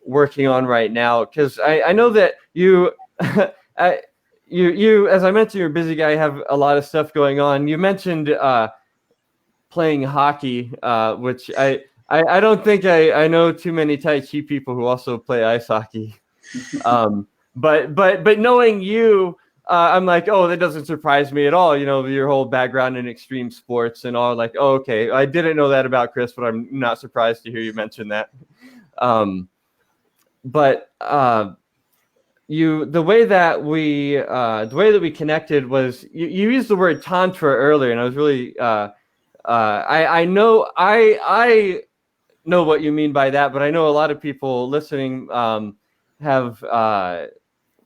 working on right now, because I know that you you as I mentioned, you're a busy guy. You have a lot of stuff going on. You mentioned playing hockey, which I don't think I know too many Tai Chi people who also play ice hockey. But knowing you, I'm like, oh, that doesn't surprise me at all. You know, your whole background in extreme sports and all. Like, oh, okay, I didn't know that about Chris, but I'm not surprised to hear you mention that. But the way that we connected was you used the word tantra earlier, and I was really I know what you mean by that, but I know a lot of people listening have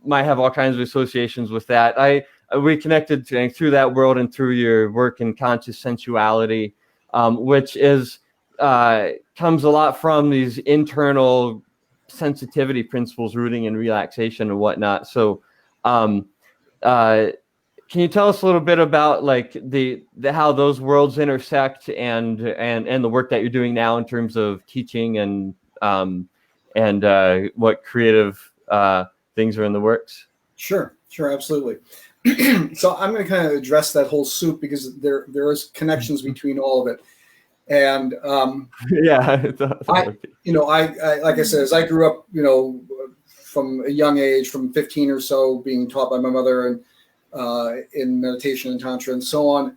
might have all kinds of associations with that. We connected through that world and through your work in conscious sensuality, which is comes a lot from these internal sensitivity principles rooting in relaxation and whatnot. So can you tell us a little bit about like the how those worlds intersect and the work that you're doing now in terms of teaching and what creative things are in the works? Sure, absolutely. So I'm going to kind of address that whole soup because there is connections between all of it. And yeah, I like I said, as I grew up, from a young age, from 15 or so, being taught by my mother and in meditation and tantra and so on.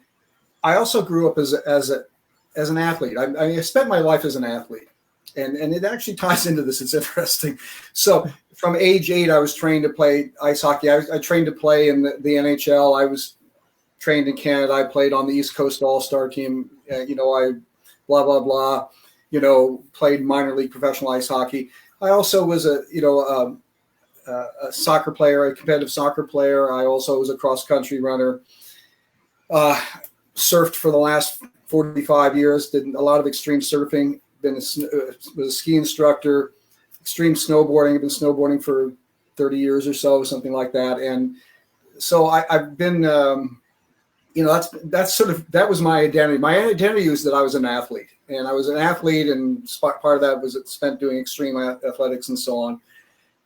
I also grew up as an athlete. I spent my life as an athlete, and it actually ties into this. It's interesting. So from age 8, I was trained to play ice hockey. I trained to play in the NHL. I was trained in Canada. I played on the East Coast All-Star team. I blah blah blah. Played minor league professional ice hockey. I also was a soccer player, a competitive soccer player. I also was a cross-country runner. Surfed for the last 45 years, did a lot of extreme surfing, was a ski instructor, extreme snowboarding. I've been snowboarding for 30 years or so, something like that. And so I've been, that was my identity. My identity was that I was an athlete, and I was an athlete, and part of that was spent doing extreme athletics and so on.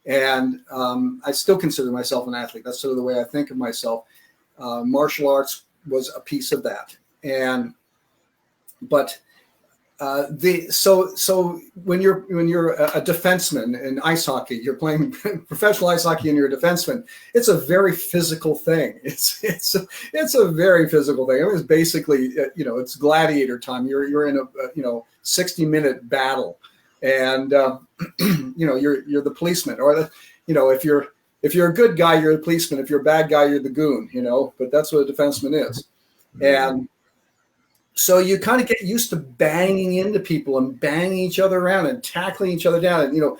And I still consider myself an athlete. That's sort of the way I think of myself. Martial arts was a piece of that. So when you're a defenseman in ice hockey, you're playing professional ice hockey and you're a defenseman. It's a very physical thing. It's a very physical thing. It was basically it's gladiator time. You're in a 60-minute battle, and you're the policeman, or if you're a good guy, you're the policeman. If you're a bad guy, you're the goon. But that's what a defenseman is, and so you kind of get used to banging into people and banging each other around and tackling each other down, and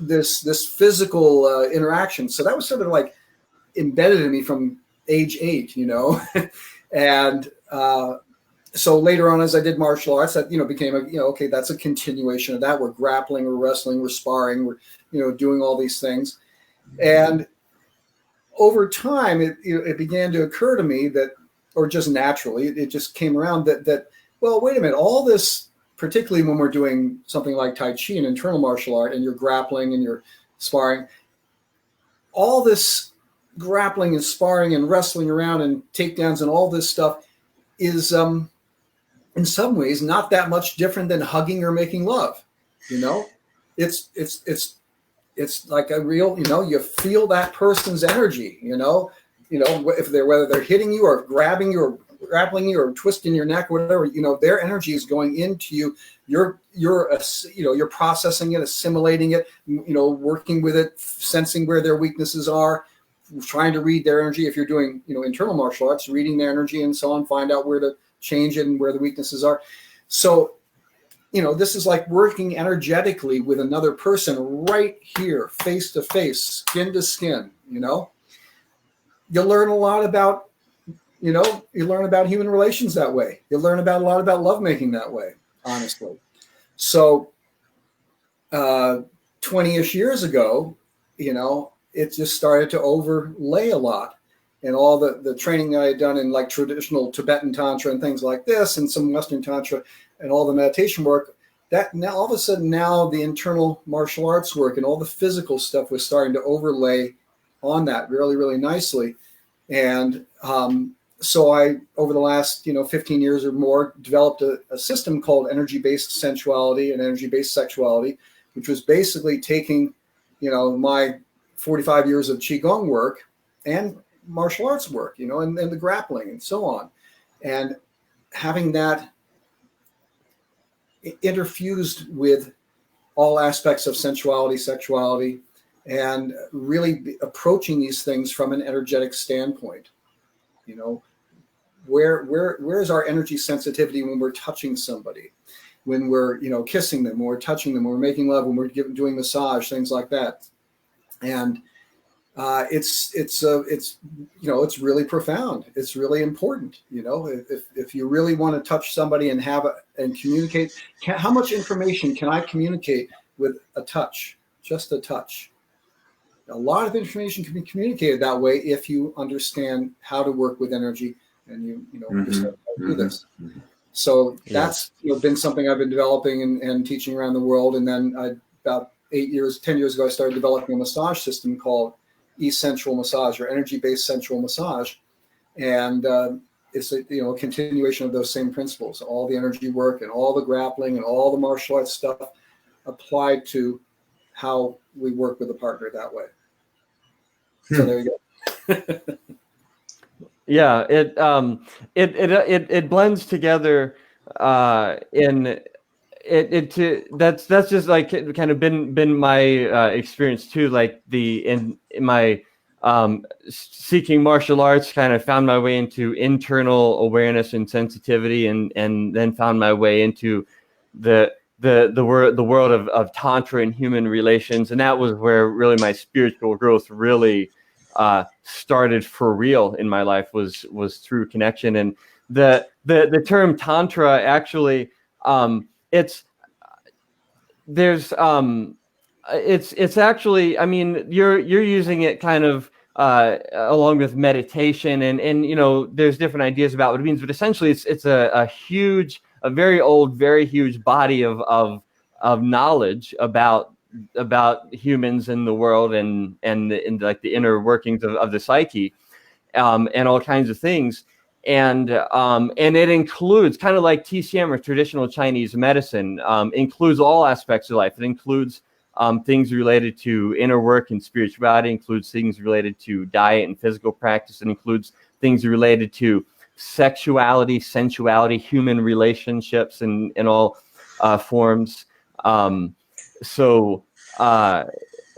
this physical interaction. So that was sort of like embedded in me from age 8, and so later on, as I did martial arts, that became okay, that's a continuation of that. We're grappling, we're wrestling, we're sparring, we're doing all these things, and over time, it began to occur to me that, or just naturally, it just came around that well, wait a minute, all this, particularly when we're doing something like Tai Chi, an internal martial art, and you're grappling and you're sparring, all this grappling and sparring and wrestling around and takedowns and all this stuff is in some ways not that much different than hugging or making love. It's like a real, you feel that person's energy, whether they're hitting you or grabbing you or grappling you or twisting your neck, whatever, their energy is going into you. You're processing it, assimilating it, working with it, sensing where their weaknesses are, trying to read their energy. If you're doing, internal martial arts, reading their energy and so on, find out where to change it and where the weaknesses are. So, this is like working energetically with another person right here, face to face, skin to skin. You'll learn a lot about, you learn about human relations that way. You'll learn a lot about lovemaking that way, honestly. So 20-ish years ago, it just started to overlay a lot. And all the training that I had done in like traditional Tibetan Tantra and things like this, and some Western Tantra and all the meditation work, that now all of a sudden now the internal martial arts work and all the physical stuff was starting to overlay on that really, really nicely. And so I, over the last 15 years or more, developed a system called energy-based sensuality and energy-based sexuality, which was basically taking my 45 years of Qigong work and martial arts work, and the grappling and so on, and having that interfused with all aspects of sensuality, sexuality, and really approaching these things from an energetic standpoint. Where is our energy sensitivity when we're touching somebody, when we're kissing them, when we're touching them, when we're making love, when we're doing massage, things like that. And it's really profound. It's really important. If you really want to touch somebody and and communicate, how much information can I communicate with a touch? Just a touch. A lot of information can be communicated that way if you understand how to work with energy and you understand how to do this. So that's been something I've been developing and teaching around the world. And then about 10 years ago, I started developing a massage system called sensual massage, or energy-based sensual massage. And it's a continuation of those same principles, all the energy work and all the grappling and all the martial arts stuff applied to how we work with a partner that way. So there you go. Yeah, it blends together that's just like kind of been my experience too. Like in my seeking martial arts, kind of found my way into internal awareness and sensitivity, and then found my way into the world of tantra and human relations, and that was where really my spiritual growth really started for real in my life, was through connection. And the term tantra actually it's actually, I mean, you're using it kind of along with meditation, and there's different ideas about what it means, but essentially it's a very old, very huge body of knowledge about humans and the world and like the inner workings of the psyche, and all kinds of things. And it includes, kind of like TCM or traditional Chinese medicine, includes all aspects of life. It includes things related to inner work and spirituality, includes things related to diet and physical practice. It includes things related to sexuality, sensuality, human relationships in all forms.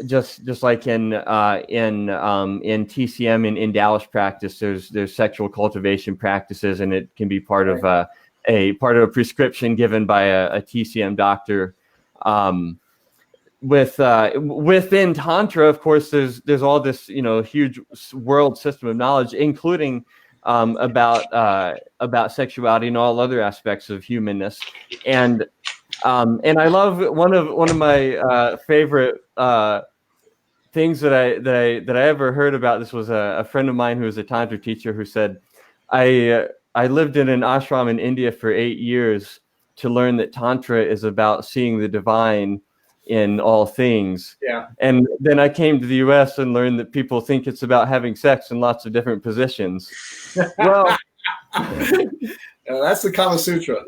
Just like in TCM in Taoist practice, there's sexual cultivation practices, and it can be part of a prescription given by a TCM doctor. Within Tantra, of course, there's all this huge world system of knowledge, including about sexuality and all other aspects of humanness. And I love one of my favorite things that I ever heard about this was a friend of mine who was a Tantra teacher who said, I lived in an ashram in India for 8 years to learn that Tantra is about seeing the divine in all things. Yeah. And then I came to the U.S. and learned that people think it's about having sex in lots of different positions. Well, that's the Kama Sutra.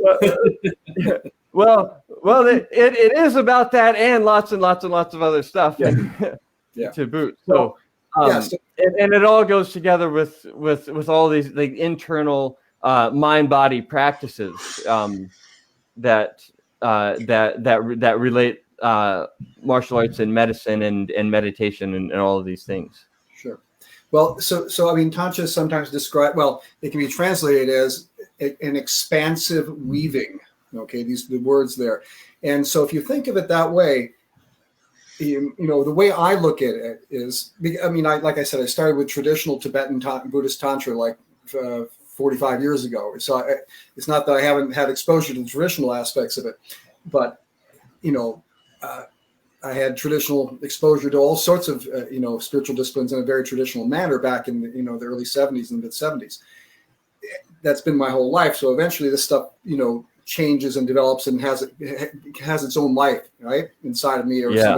Well, it is about that and lots and lots of other stuff. Yeah. To boot. So, and it all goes together with all these like internal mind-body practices that relate martial arts and medicine and meditation and all of these things. Sure. Well, so I mean, Tantra is sometimes described. Well, it can be translated as an expansive weaving. Okay, the words there, and so if you think of it that way. The way I look at it is, I mean, like I said, I started with traditional Tibetan Buddhist Tantra like 45 years ago. So it's not that I haven't had exposure to the traditional aspects of it, but, I had traditional exposure to all sorts of, spiritual disciplines in a very traditional manner back in, the early 70s and mid 70s. That's been my whole life. So eventually this stuff, changes and develops and has its own life, right, inside of me. Or yeah.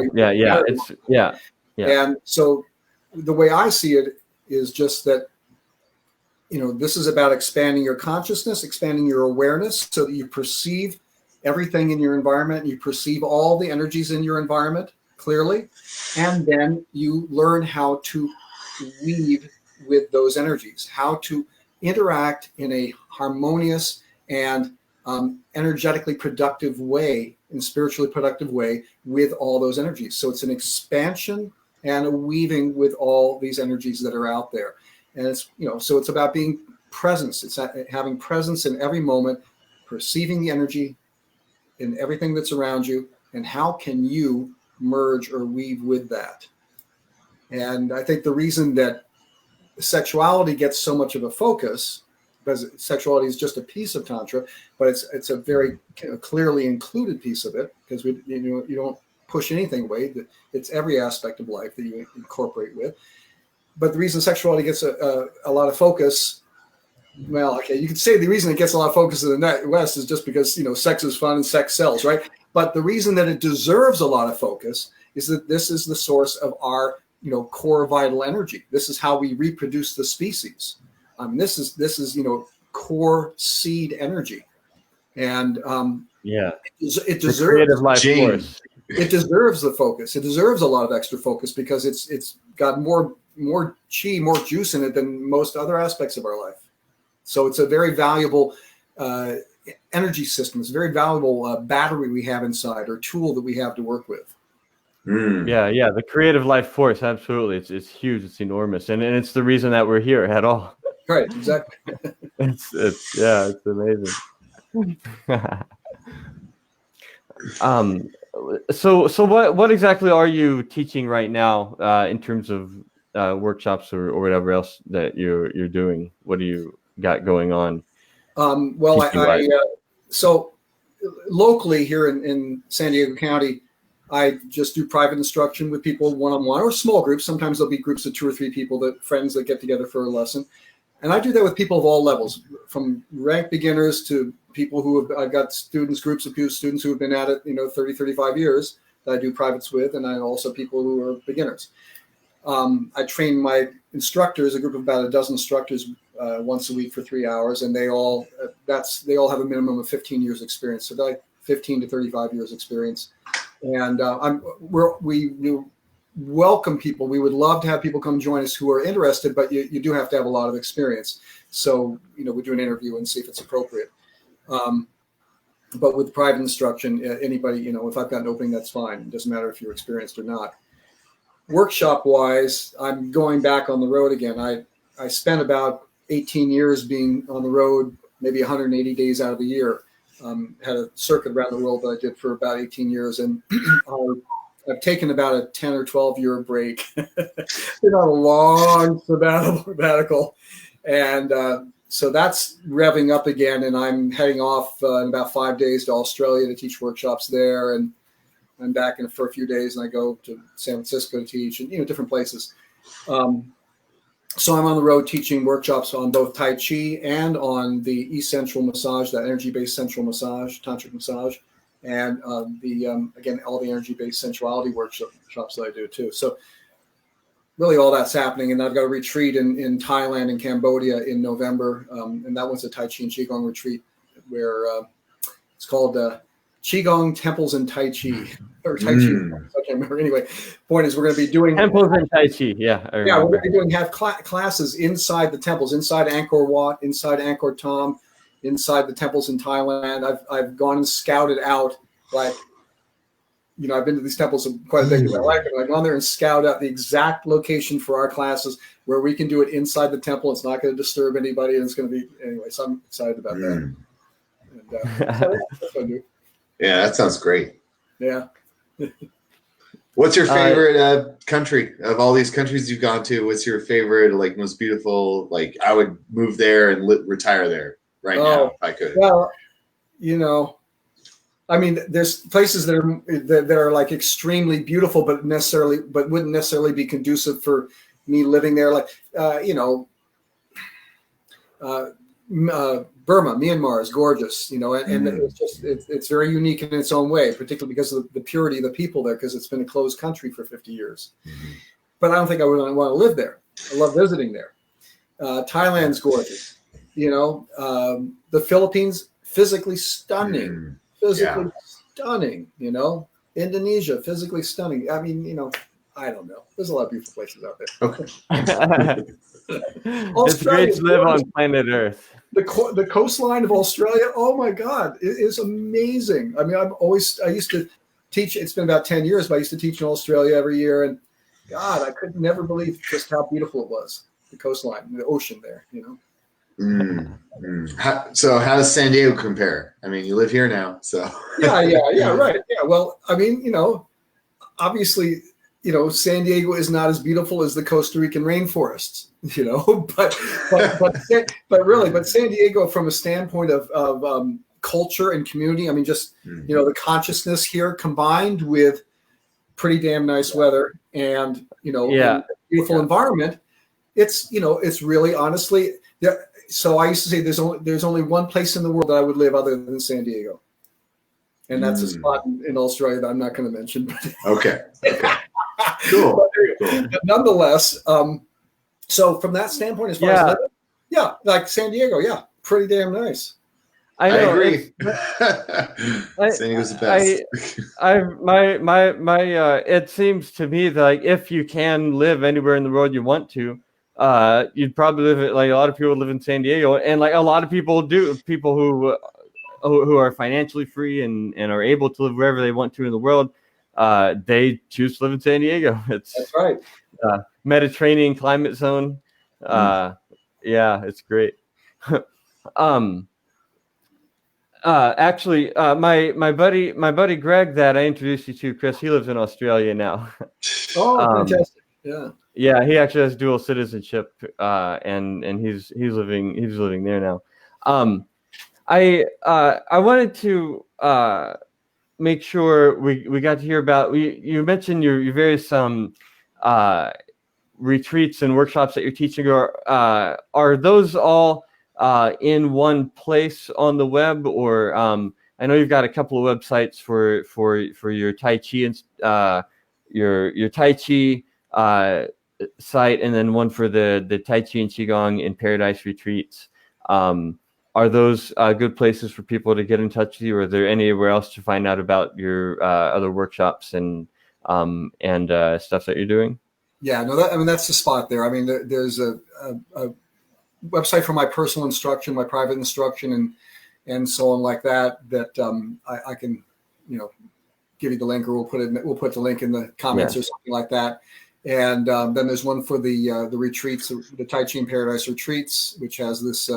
And so the way I see it is just that, this is about expanding your consciousness, expanding your awareness so that you perceive everything in your environment, you perceive all the energies in your environment clearly, and then you learn how to weave with those energies, how to interact in a harmonious and energetically productive way, and spiritually productive way with all those energies. So it's an expansion and a weaving with all these energies that are out there. And it's, so it's about being presence. It's having presence in every moment, perceiving the energy in everything that's around you, and how can you merge or weave with that. And I think the reason that sexuality gets so much of a focus, because sexuality is just a piece of Tantra, but it's a very clearly included piece of it, because you don't push anything away. It's every aspect of life that you incorporate with. But the reason sexuality gets a lot of focus, well, okay, you could say the reason it gets a lot of focus in the West is just because, sex is fun and sex sells, right? But the reason that it deserves a lot of focus is that this is the source of our, core vital energy. This is how we reproduce the species. This is core seed energy, and it deserves creative life force. It deserves the focus. It deserves a lot of extra focus because it's got more chi, more juice in it than most other aspects of our life. So it's a very valuable energy system. It's a very valuable battery we have inside, or tool that we have to work with. Yeah, the creative life force, absolutely. It's huge. It's enormous, and it's the reason that we're here at all. Right, exactly. it's amazing. So what exactly are you teaching right now in terms of workshops or whatever else that you're doing? What do you got going on? Well, so locally here in San Diego County, I just do private instruction with people one-on-one, or small groups. Sometimes there'll be groups of 2 or 3 people, friends that get together for a lesson. And I do that with people of all levels, from rank beginners to people I've got groups of students who have been at it, 30, 35 years that I do privates with, and I also people who are beginners. I train my instructors, a group of about a dozen instructors, once a week for 3 hours, and they all have a minimum of 15 years experience. So like 15 to 35 years experience. And we welcome people. We would love to have people come join us who are interested, but you do have to have a lot of experience. So, we do an interview and see if it's appropriate. But with private instruction, anybody, if I've got an opening, that's fine. It doesn't matter if you're experienced or not. Workshop wise, I'm going back on the road again. I spent about 18 years being on the road, maybe 180 days out of the year. Had a circuit around the world that I did for about 18 years. And I've taken about a 10 or 12 year break. Been on a long sabbatical. And so that's revving up again. And I'm heading off in about 5 days to Australia to teach workshops there. And I'm back in for a few days, and I go to San Francisco to teach, and different places. So I'm on the road teaching workshops on both Tai Chi and on the essential massage, that energy-based sensual massage, tantric massage, and again, all the energy-based sensuality workshops that I do too. So really all that's happening. And I've got a retreat in Thailand and Cambodia in November. And that one's a Tai Chi and Qigong retreat where it's called Qigong Temples and Tai Chi. Or Tai Chi, I can't remember. Anyway, point is we're going to be doing temples and Tai Chi. Yeah, we're going to be doing classes inside the temples, inside Angkor Wat, inside Angkor Thom, inside the temples in Thailand. I've gone and scouted out, like, I've been to these temples quite a bit because I like them. I've gone there and scouted out the exact location for our classes where we can do it inside the temple. It's not going to disturb anybody, and it's going to be anyway. So I'm excited about that. And, that's what I do. Yeah, that sounds great. Yeah. What's your favorite country of all these countries you've gone to? What's your favorite, like, most beautiful? Like, I would move there and retire there now if I could. Well, I mean, there's places that are like extremely beautiful, but wouldn't necessarily be conducive for me living there. Like, Burma, Myanmar is gorgeous, and it's very unique in its own way, particularly because of the purity of the people there, because it's been a closed country for 50 years. but I don't think I would want to live there. I love visiting there. Thailand's gorgeous. The Philippines, physically stunning. Stunning, Indonesia, physically stunning. I mean, I don't know. There's a lot of beautiful places out there. Okay. It's great to live on planet Earth. The coastline of Australia, oh my God, it is amazing. I mean, I used to teach, it's been about 10 years, but I used to teach in Australia every year. And God, I could never believe just how beautiful it was. The coastline, the ocean there, So how does San Diego compare? I mean, you live here now, so. Yeah, right. Yeah, well, I mean, obviously, San Diego is not as beautiful as the Costa Rican rainforests, but San Diego, from a standpoint of culture and community, I mean, just the consciousness here combined with pretty damn nice weather and and beautiful environment. It's really, honestly, so I used to say there's only one place in the world that I would live other than San Diego, and that's a spot in Australia that I'm not going to mention. Okay. Cool. But nonetheless, so from that standpoint, as far as living, like San Diego, pretty damn nice. I agree. San Diego's the best. It seems to me that, like, if you can live anywhere in the world you want to, you'd probably live, like a lot of people live in San Diego, and like a lot of people do. People who are financially free and are able to live wherever they want to in the world, they choose to live in San Diego. That's right. Mediterranean climate zone. It's great. Actually, my buddy Greg that I introduced you to, Chris, he lives in Australia now. Oh, fantastic! Yeah, he actually has dual citizenship, and he's living there now. I wanted to make sure we got to hear about, you mentioned your various retreats and workshops that you're teaching. Are those all in one place on the web, or I know you've got a couple of websites for your Tai Chi and your Tai Chi site, and then one for the Tai Chi and Qigong in Paradise retreats. Are those good places for people to get in touch with you, or are there anywhere else to find out about your other workshops and stuff that you're doing? Yeah, no, that's the spot there. I mean, there's a website for my personal instruction, my private instruction, and so on like that. I can, give you the link, or we'll put the link in the comments or something like that. And then there's one for the retreats, the Tai Chi in Paradise retreats, which has this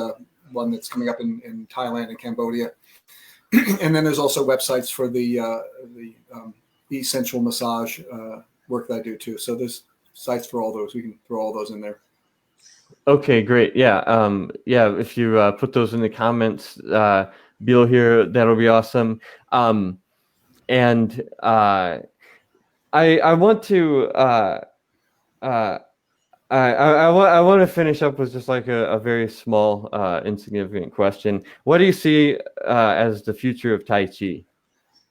one that's coming up in Thailand and Cambodia. And then there's also websites for the sensual massage work that I do too. So there's sites for all those. We can throw all those in there. Okay, great. If you put those in the comments, Beal here, that'll be awesome. And I want to I want to finish up with just like a very small, insignificant question. What do you see as the future of Tai Chi?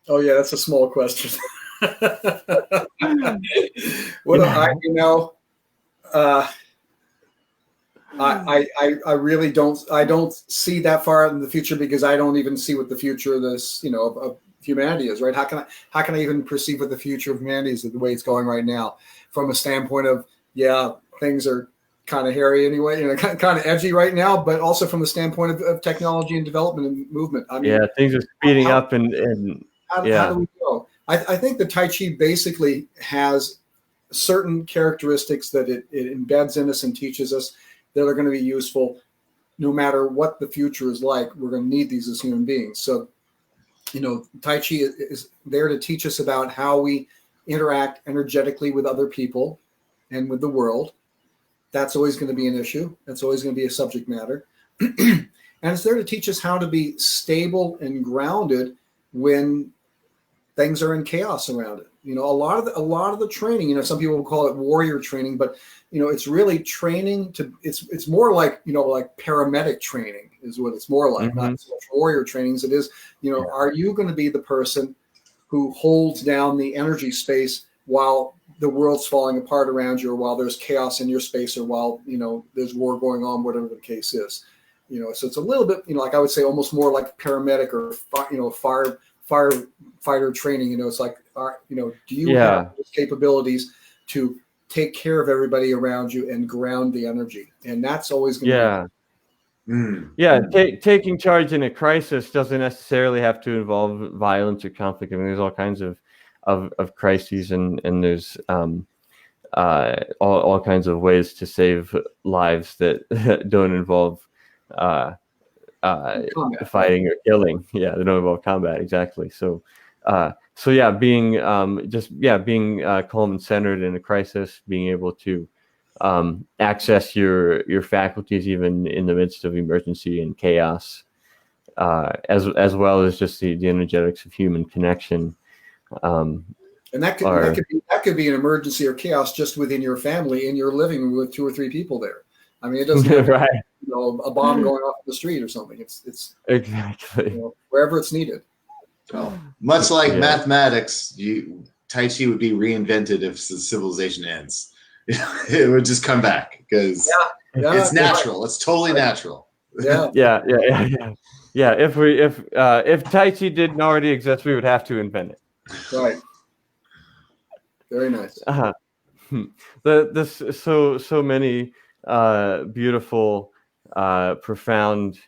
Oh yeah, that's a small question. I really don't see that far in the future, because I don't even see what the future of this, of humanity is, right? How can I even perceive what the future of humanity is the way it's going right now, from a standpoint of, things are kind of hairy anyway, kind of edgy right now, but also from the standpoint of technology and development and movement. I mean, things are speeding up and how do we go? I think the Tai Chi basically has certain characteristics that it embeds in us and teaches us that are going to be useful no matter what the future is like. We're going to need these as human beings. So, Tai Chi is there to teach us about how we interact energetically with other people and with the world. That's always going to be an issue. That's always going to be a subject matter. And it's there to teach us how to be stable and grounded when things are in chaos around it. A lot of the training, some people will call it warrior training, but it's really training it's more like, like paramedic training is what it's more like, not so much warrior training as it is, are you going to be the person who holds down the energy space while the world's falling apart around you, or while there's chaos in your space, or while, there's war going on, whatever the case is. So it's a little bit, like I would say almost more like paramedic or, firefighter training. It's like, do you have those capabilities to take care of everybody around you and ground the energy? And that's always going to be. Taking charge in a crisis doesn't necessarily have to involve violence or conflict. I mean, there's all kinds of crises, and there's all kinds of ways to save lives that don't involve fighting or killing. They don't involve combat, exactly. So being calm and centered in a crisis, being able to access your faculties even in the midst of emergency and chaos, as well as just the energetics of human connection. And that could be an emergency or chaos just within your family, in your living room with 2 or 3 people there. I mean, it doesn't have right. A bomb going off in the street or something. It's exactly wherever it's needed. Oh, much like mathematics, Tai Chi would be reinvented if the civilization ends. It would just come back because it's natural. It's totally natural. Yeah. If Tai Chi didn't already exist, we would have to invent it. Right. Very nice. This so many beautiful, profound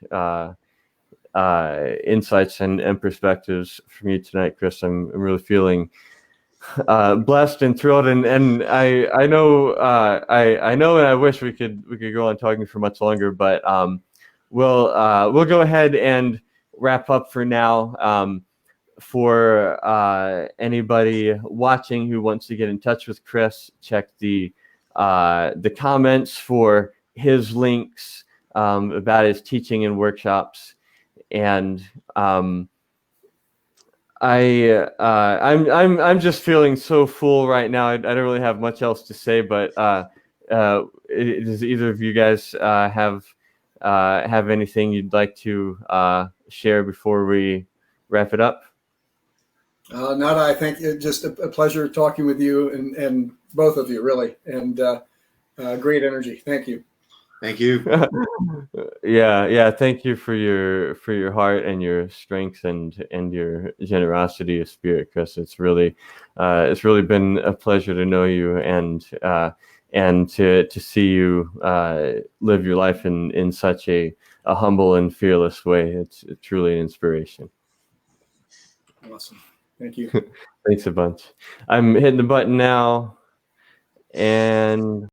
insights and perspectives from you tonight, Chris. I'm really feeling blessed and thrilled, and I know and I wish we could go on talking for much longer, but we'll go ahead and wrap up for now. For anybody watching who wants to get in touch with Chris, check the comments for his links about his teaching and workshops. And I'm just feeling so full right now. I don't really have much else to say, but does either of you guys have anything you'd like to share before we wrap it up? Nada, I think it's just a pleasure talking with you and both of you, really, and great energy. Thank you. Thank you. Yeah. Thank you for your heart and your strength and your generosity of spirit, Chris. It's really been a pleasure to know you and to see you live your life in such a humble and fearless way. It's truly an inspiration. Awesome. Thank you. Thanks a bunch. I'm hitting the button now, and